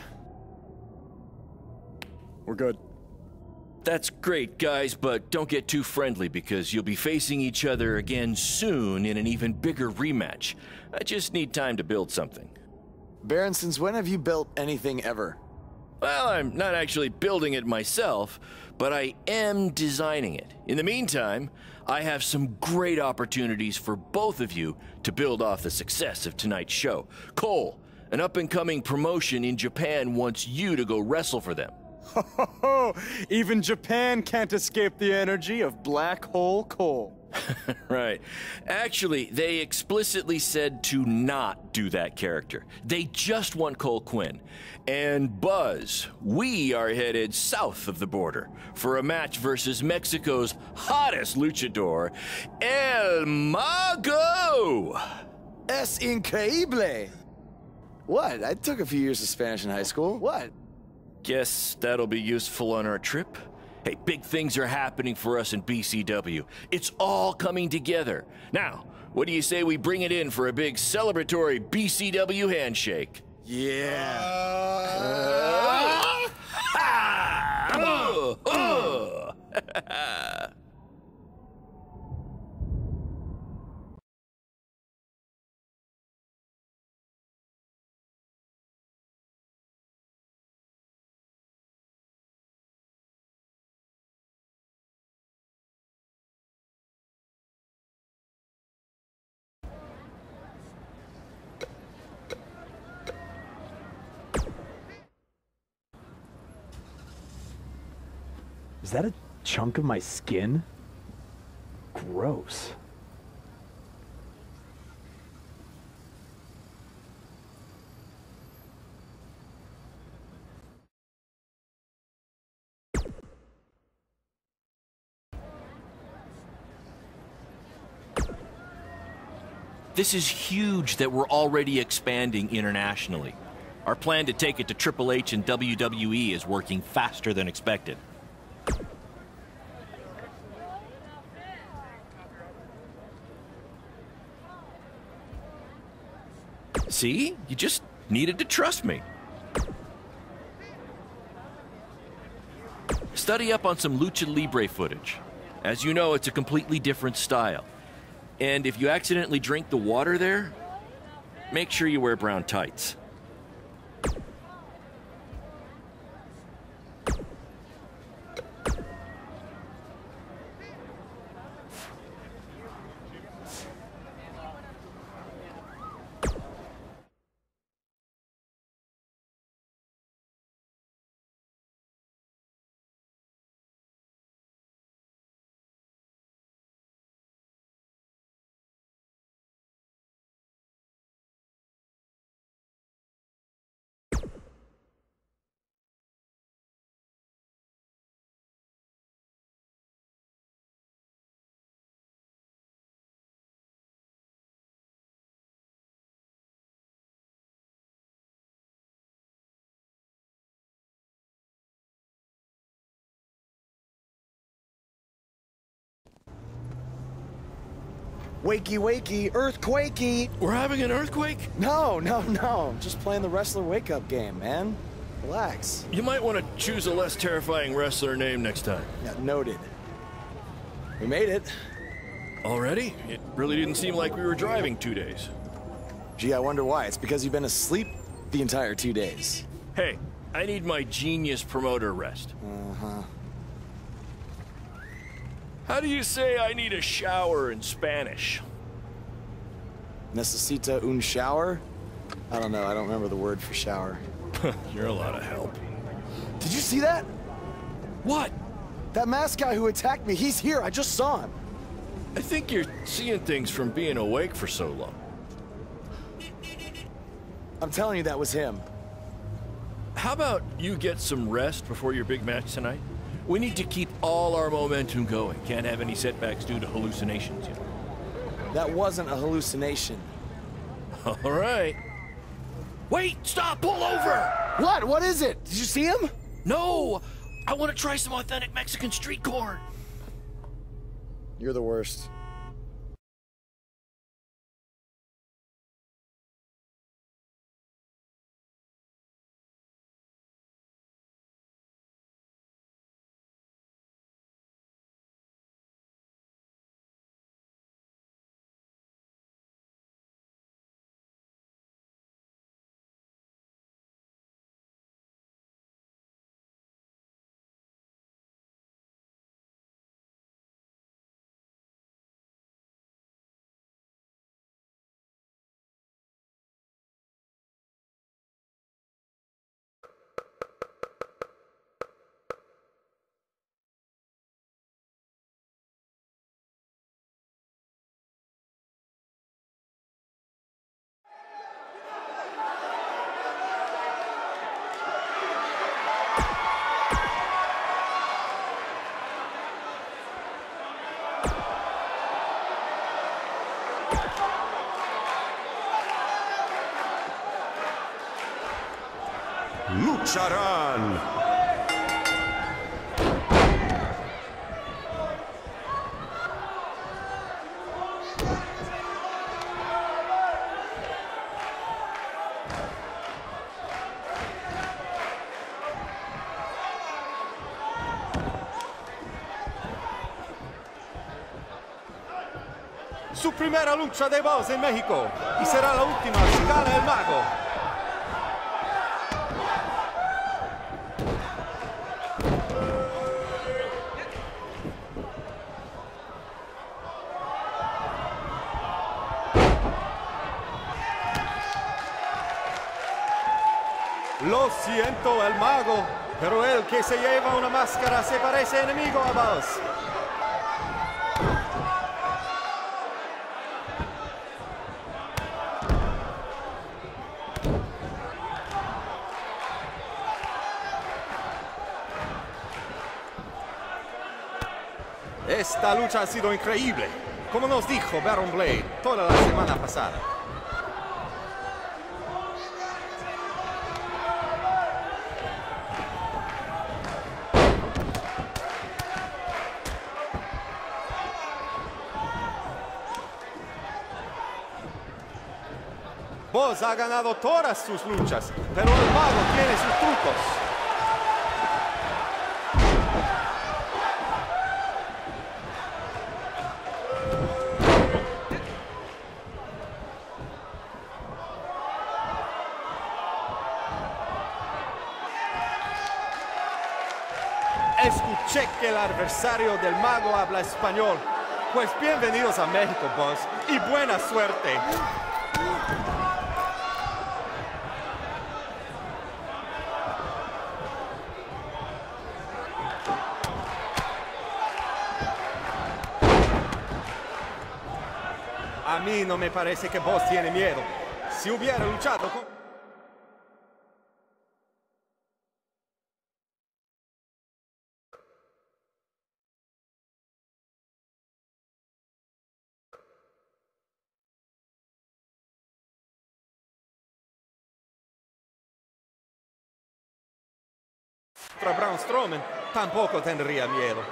We're good. That's great, guys, but don't get too friendly because you'll be facing each other again soon in an even bigger rematch. I just need time to build something. Baron, since when have you built anything ever? Well, I'm not actually building it myself, but I am designing it. In the meantime, I have some great opportunities for both of you to build off the success of tonight's show. Cole, an up-and-coming promotion in Japan wants you to go wrestle for them. Even Japan can't escape the energy of Black Hole Cole. Right. Actually, they explicitly said to not do that character. They just want Cole Quinn. And Buzz, we are headed south of the border for a match versus Mexico's hottest luchador, El Mago! Es increíble! What? I took a few years of Spanish in high school. What? Guess that'll be useful on our trip. Hey, big things are happening for us in BCW. It's all coming together. Now, what do you say we bring it in for a big celebratory BCW handshake? Yeah. Is that a chunk of my skin? Gross. This is huge that we're already expanding internationally. Our plan to take it to Triple H and WWE is working faster than expected. See? You just needed to trust me. Study up on some Lucha Libre footage. As you know, it's a completely different style. And if you accidentally drink the water there, make sure you wear brown tights. Wakey, wakey, earthquakey. We're having an earthquake? No. I'm just playing the wrestler wake-up game, man. Relax. You might want to choose a less terrifying wrestler name next time. Yeah, noted. We made it. Already? It really didn't seem like we were driving 2 days. Gee, I wonder why. It's because you've been asleep the entire 2 days. Hey, I need my genius promoter rest. Uh-huh. How do you say I need a shower in Spanish? Necesita un shower? I don't know. I don't remember the word for shower. You're a lot of help. Did you see that? What? That masked guy who attacked me. He's here. I just saw him. I think you're seeing things from being awake for so long. I'm telling you, that was him. how about you get some rest before your big match tonight? We need to keep all our momentum going. Can't have any setbacks due to hallucinations, you know. That wasn't a hallucination. All right. Wait, stop, pull over! What? What is it? Did you see him? No! I want to try some authentic Mexican street corn. You're the worst. Lucharán. Su primera lucha de voz en México y será la última si gana el mago. Lo siento, el mago, pero el que se lleva una máscara se parece enemigo a vos. Esta lucha ha sido increíble, como nos dijo Baron Blade toda la semana pasada. Vos ha ganado todas sus luchas, pero el mago tiene sus trucos. Escuché que el adversario del mago habla español. Pues bienvenidos a México, boss, y buena suerte. A mí no me parece que vos tiene miedo. Si hubiera luchado con... contra Braun Strowman, tampoco tendría miedo.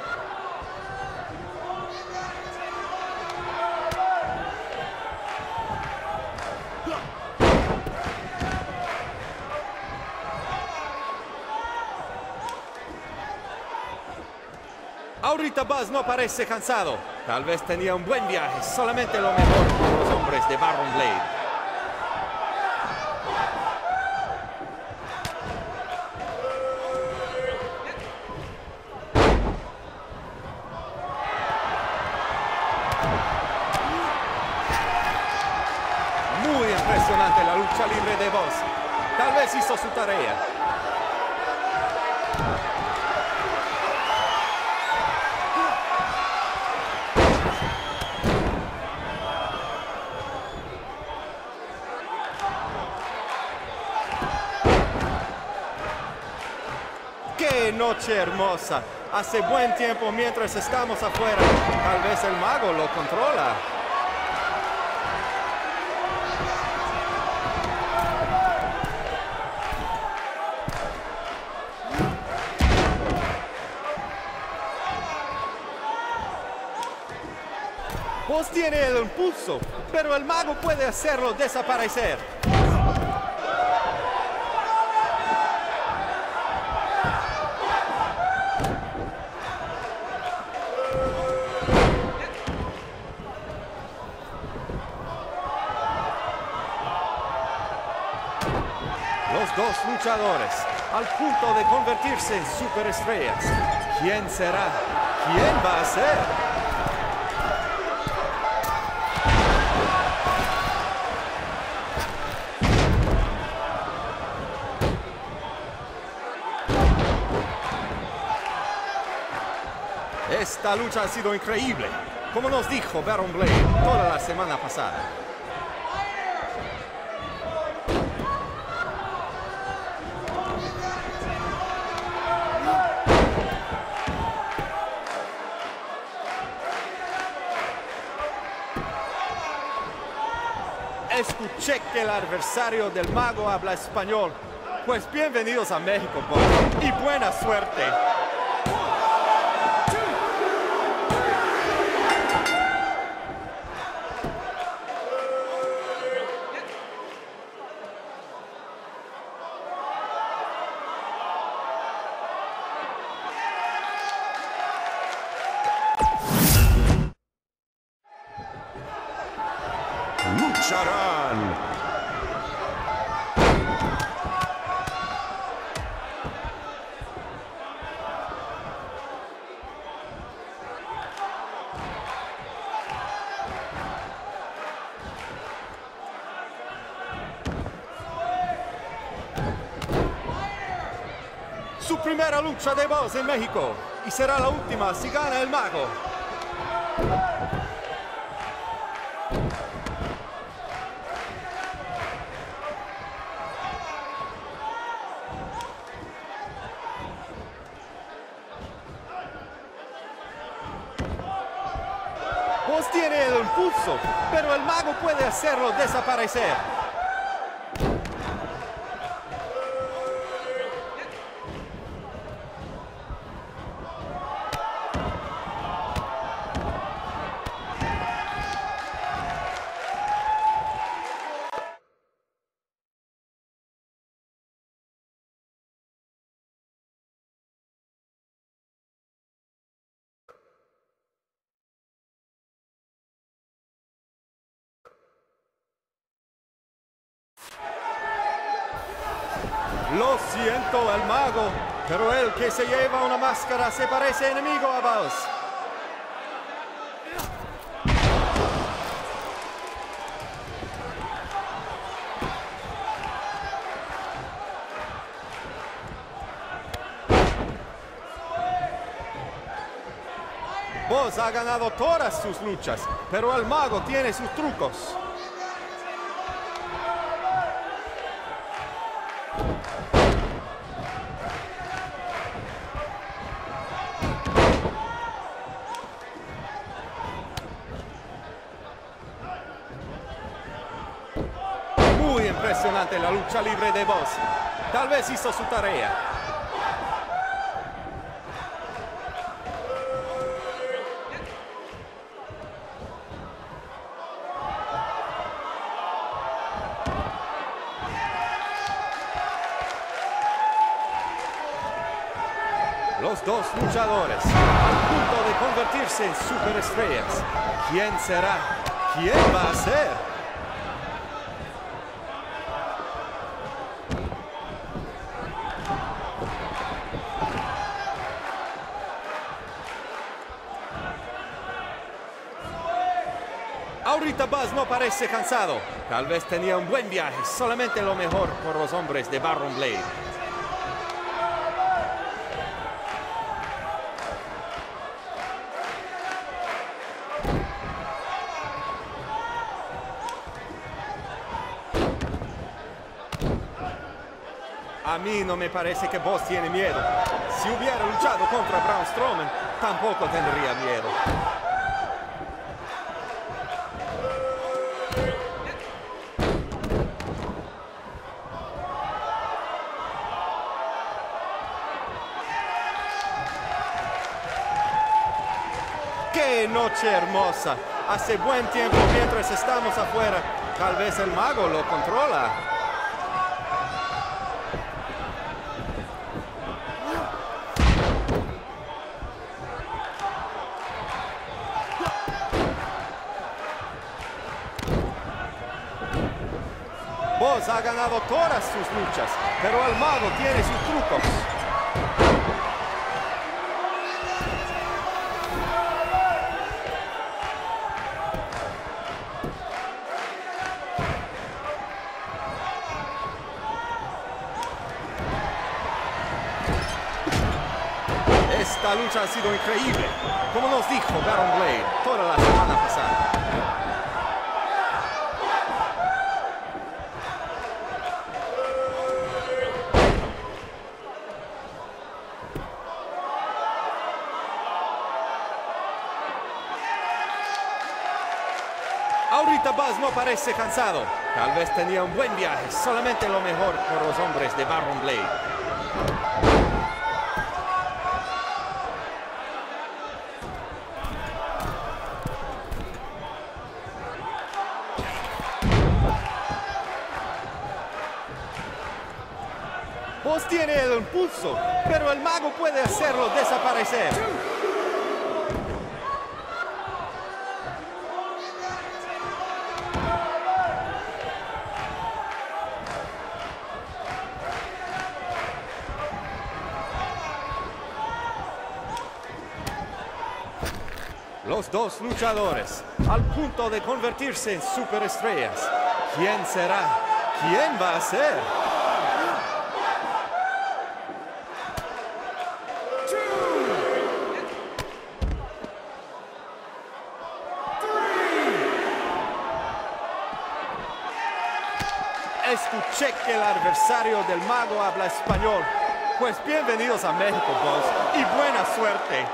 Ahorita Buzz no parece cansado. Tal vez tenía un buen viaje, solamente lo mejor para los hombres de Baron Blade. Muy impresionante la lucha libre de Buzz. Tal vez hizo su tarea. noche hermosa. Hace buen tiempo mientras estamos afuera. Tal vez el mago lo controla. Vos tiene el impulso, pero el mago puede hacerlo desaparecer. Los dos luchadores, al punto de convertirse en superestrellas. ¿Quién será? ¿Quién va a ser? Esta lucha ha sido increíble, como nos dijo Baron Blade toda la semana pasada. Escuché que el adversario del mago habla español. Pues bienvenidos a México, Bob, y buena suerte. Lucharán. Su primera lucha de voz en México, y será la última si gana el mago. Vos tiene el impulso, pero el mago puede hacerlo desaparecer. Lo siento, el mago, pero el que se lleva una máscara se parece enemigo a vos. Vos ha ganado todas sus luchas, pero el mago tiene sus trucos. Muy impresionante la lucha libre de Boss. Tal vez hizo su tarea. Los dos luchadores, al punto de convertirse en superestrellas. ¿Quién será? ¿Quién va a ser? Ahorita Buzz no parece cansado. Tal vez tenía un buen viaje. Solamente lo mejor por los hombres de Baron Blade. A mí no me parece que Buzz tiene miedo. Si hubiera luchado contra Braun Strowman, tampoco tendría miedo. ¡Qué noche hermosa! Hace buen tiempo mientras estamos afuera. Tal vez el mago lo controla. Vos ha ganado todas sus luchas, pero el mago tiene sus trucos. Esta lucha ha sido increíble, como nos dijo Baron Blade toda la semana pasada. Ahorita Buzz no parece cansado. Tal vez tenía un buen viaje. Solamente lo mejor por los hombres de Baron Blade. Vos tiene el impulso, pero el mago puede hacerlo desaparecer. Los dos luchadores, al punto de convertirse en superestrellas. ¿Quién será? ¿Quién va a ser? Escuché que el adversario del mago habla español. Pues bienvenidos a México, Buzz, y buena suerte.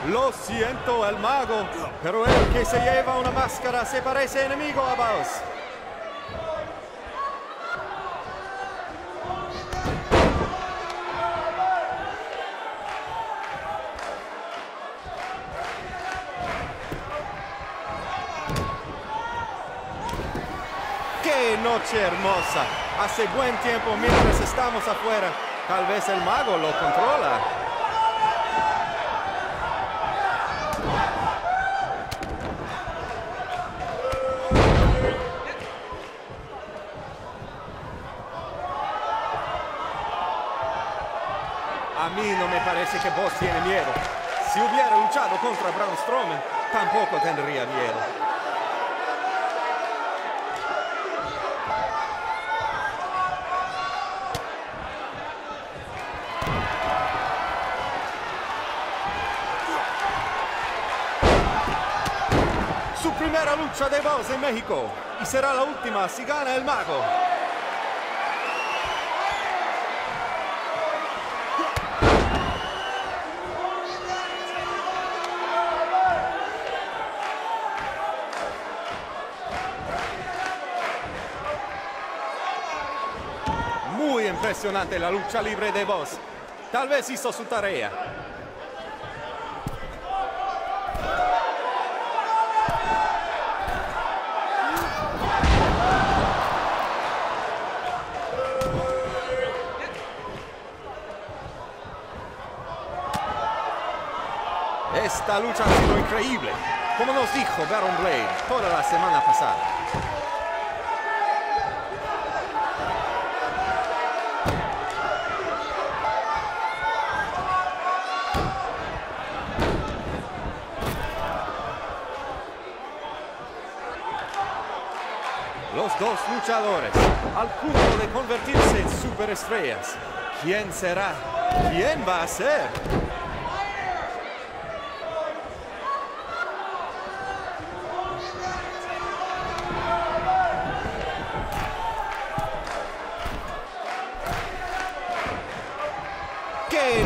Lo siento, el mago, pero el que se lleva una máscara se parece enemigo a Buzz. ¡Qué noche hermosa! Hace buen tiempo mientras estamos afuera. Tal vez el mago lo controla. A mí no me parece que Buzz tiene miedo. Si hubiera luchado contra Braun Strowman, tampoco tendría miedo. Su primera lucha de Buzz en México, y será la última si gana el mago. Muy impresionante la lucha libre de Buzz. Tal vez hizo su tarea. Esta lucha ha sido increíble, como nos dijo Baron Blade toda la semana pasada. Los dos luchadores, al punto de convertirse en superestrellas. ¿Quién será? ¿Quién va a ser?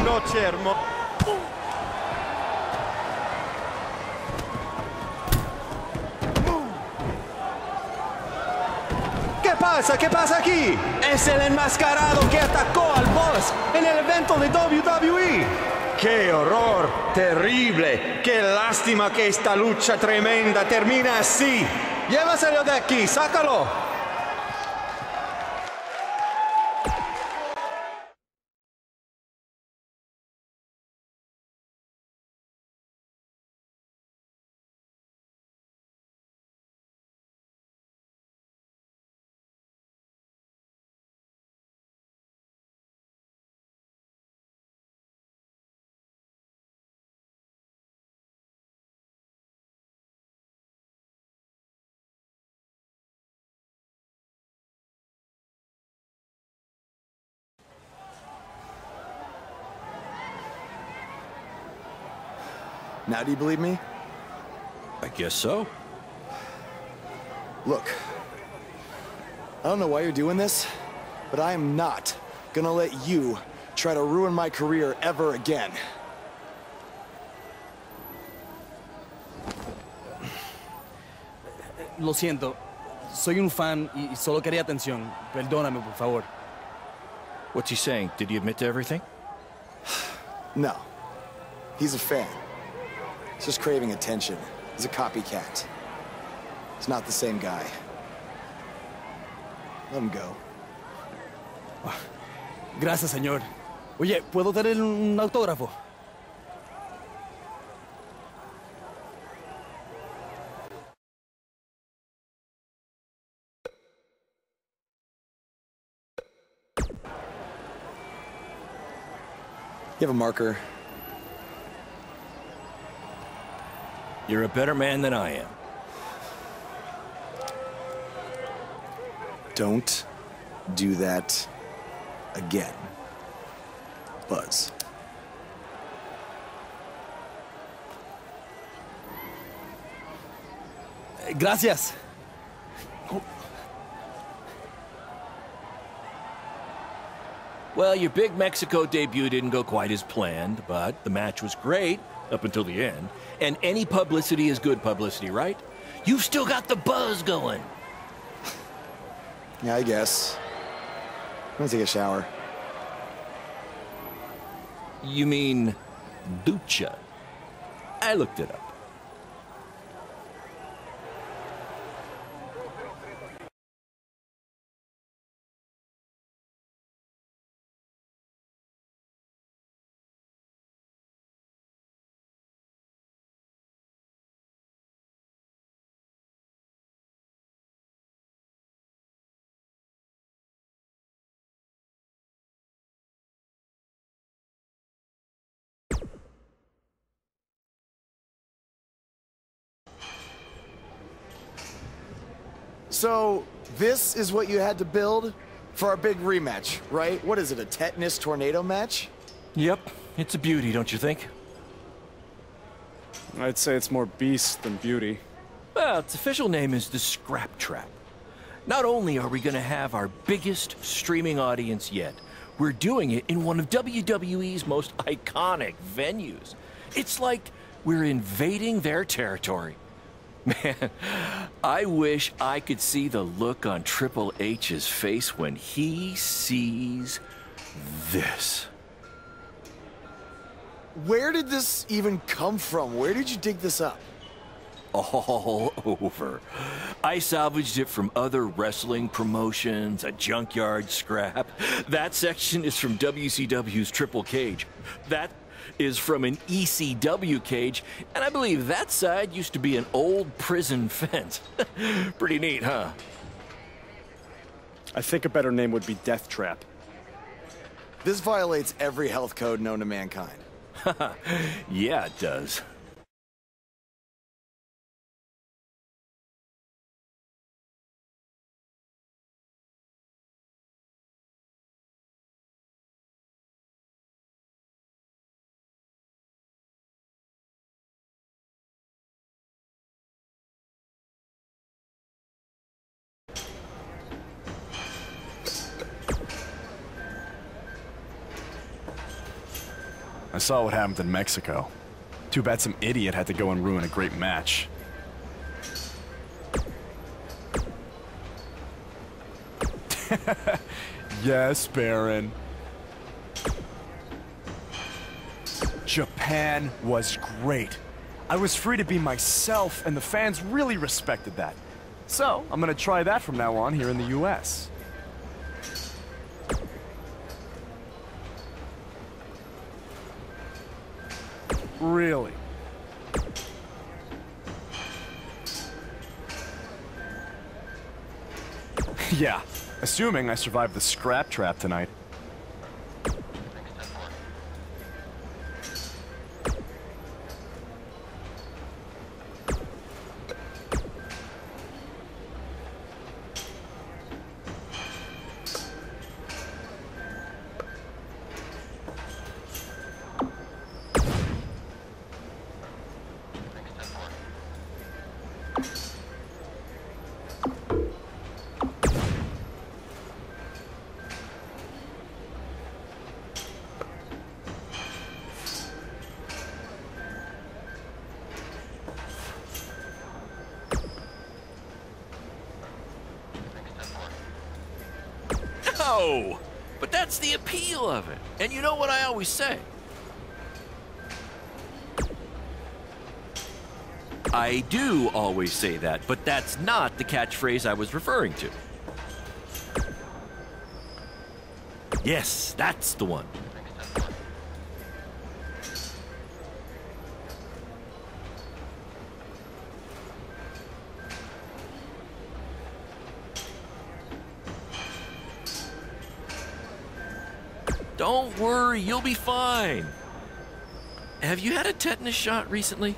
noche hermosa. ¿Qué pasa? ¿Qué pasa aquí? Es el enmascarado que atacó al boss en el evento de WWE. ¡Qué horror! ¡Terrible! ¡Qué lástima que esta lucha tremenda termina así! ¡Llévaselo de aquí! ¡Sácalo! Now do you believe me? I guess so. Look, I don't know why you're doing this, but I am not gonna let you try to ruin my career ever again. Lo siento. Soy un fan y solo quería atención. Perdóname, por favor. What's he saying? Did he admit to everything? No. He's a fan. He's just craving attention. He's a copycat. He's not the same guy. Let him go. Gracias, señor. Oye, ¿puedo tener un autógrafo? You have a marker? You're a better man than I am. Don't do that again, Buzz. Gracias. Well, your big Mexico debut didn't go quite as planned, but the match was great up until the end. And any publicity is good publicity, right? You've still got the buzz going. Yeah, I guess. I'm gonna take a shower. You mean ducha? I looked it up. So, this is what you had to build for our big rematch, right? What is it, a tetanus tornado match? Yep, it's a beauty, don't you think? I'd say it's more beast than beauty. Well, its official name is the Scrap Trap. Not only are we going to have our biggest streaming audience yet, we're doing it in one of WWE's most iconic venues. It's like we're invading their territory. Man, I wish I could see the look on Triple H's face when he sees this. Where did this even come from? Where did you dig this up? All over. I salvaged it from other wrestling promotions, a junkyard scrap. That section is from WCW's Triple Cage. That is from an ECW cage, and I believe that side used to be an old prison fence. Pretty neat, huh? I think a better name would be Death Trap. This violates every health code known to mankind. Yeah, it does. I saw what happened in Mexico. Too bad some idiot had to go and ruin a great match. Yes, Baron. Japan was great. I was free to be myself, and the fans really respected that. So, I'm gonna try that from now on here in the US. Really? Yeah, assuming I survive the scrap trap tonight. No! But that's the appeal of it. And you know what I always say? I do always say that, but that's not the catchphrase I was referring to. Yes, that's the one. Don't worry, you'll be fine. Have you had a tetanus shot recently?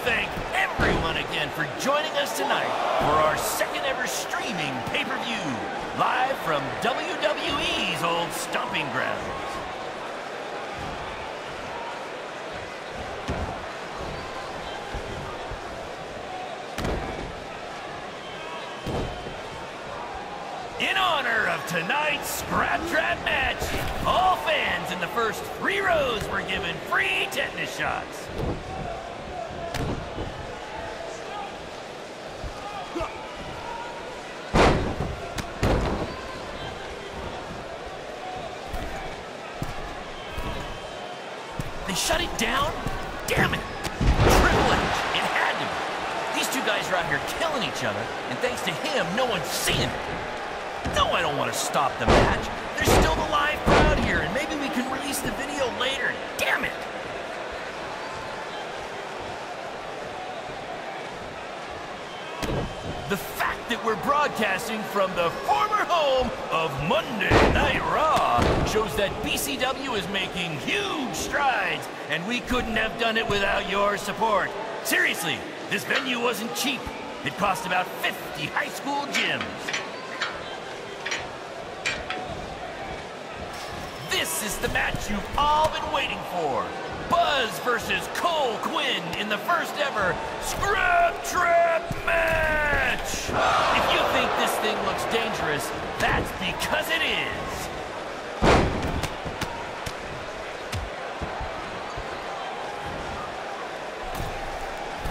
Thank everyone again for joining us tonight for our second ever streaming pay-per-view, live from WWE's old stomping grounds. In honor of tonight's Scrap Trap match, all fans in the first 3 rows were given free tetanus shots. Shut it down? Damn it! Triple H, it had to be. These two guys are out here killing each other, and thanks to him, no one's seeing it. No, I don't want to stop the match. There's still the live crowd here, and maybe we can release the video later. Damn it! The fact that we're broadcasting from the former home of Monday Night Raw shows that BCW is making huge strides, and we couldn't have done it without your support. Seriously, this venue wasn't cheap. It cost about 50 high school gyms. This is the match you've all been waiting for. Buzz versus Cole Quinn in the first ever Scrap Trap match! If you think this thing looks dangerous, that's because it is.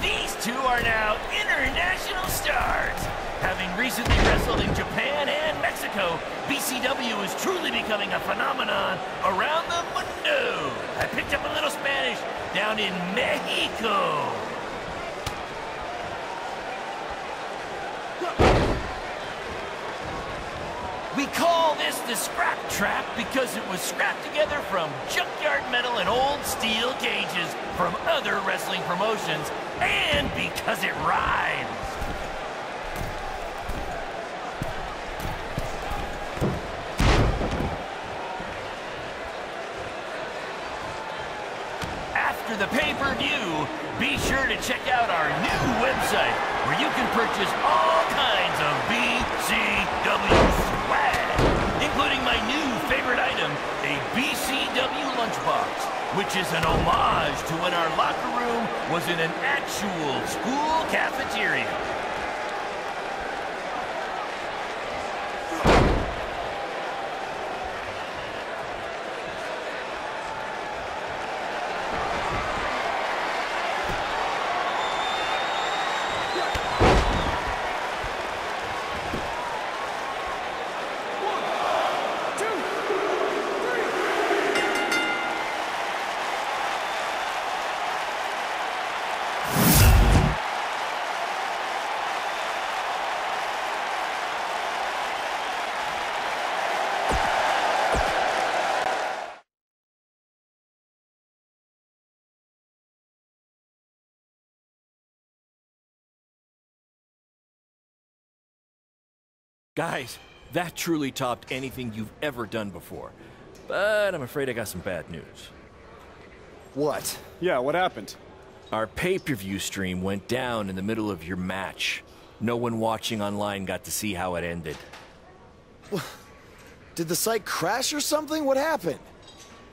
These two are now international stars. Having recently wrestled in Japan and Mexico, BCW is truly becoming a phenomenon around the mundo. I picked up a little Spanish down in Mexico. We call this the scrap trap because it was scrapped together from junkyard metal and old steel cages from other wrestling promotions, and because it rhymes. After the pay-per-view, be sure to check out our new website where you can purchase all kinds of BCW swag, including my new favorite item, a BCW lunchbox, which is an homage to when our locker room was in an actual school cafeteria. Guys, that truly topped anything you've ever done before. But I'm afraid I got some bad news. What? Yeah, what happened? Our pay-per-view stream went down in the middle of your match. No one watching online got to see how it ended. Did the site crash or something? What happened?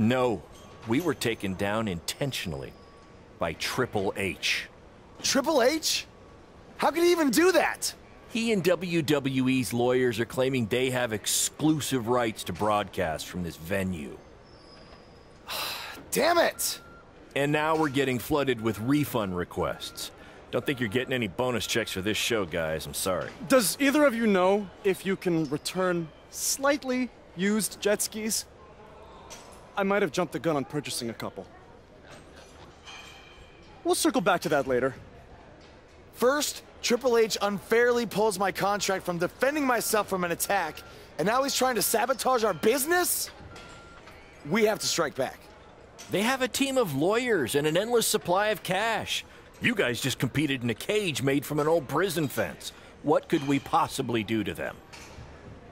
No, we were taken down intentionally by Triple H. Triple H? How could he even do that? He and WWE's lawyers are claiming they have exclusive rights to broadcast from this venue. Damn it! And now we're getting flooded with refund requests. Don't think you're getting any bonus checks for this show, guys. I'm sorry. Does either of you know if you can return slightly used jet skis? I might have jumped the gun on purchasing a couple. We'll circle back to that later. First, Triple H unfairly pulls my contract from defending myself from an attack, and now he's trying to sabotage our business? We have to strike back. They have a team of lawyers and an endless supply of cash. You guys just competed in a cage made from an old prison fence. What could we possibly do to them?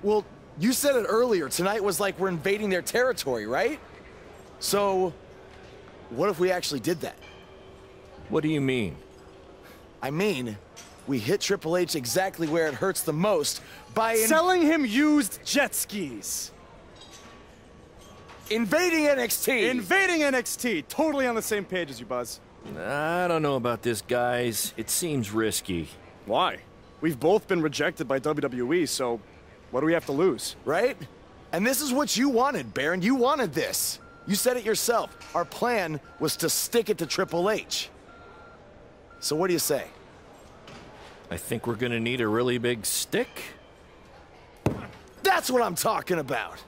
Well, you said it earlier. Tonight was like we're invading their territory, right? So, what if we actually did that? What do you mean? I mean, we hit Triple H exactly where it hurts the most by selling him used jet skis. Invading NXT! Invading NXT! Totally on the same page as you, Buzz. I don't know about this, guys. It seems risky. Why? We've both been rejected by WWE, so what do we have to lose? Right? And this is what you wanted, Baron. You wanted this. You said it yourself. Our plan was to stick it to Triple H. So what do you say? I think we're gonna need a really big stick. That's what I'm talking about!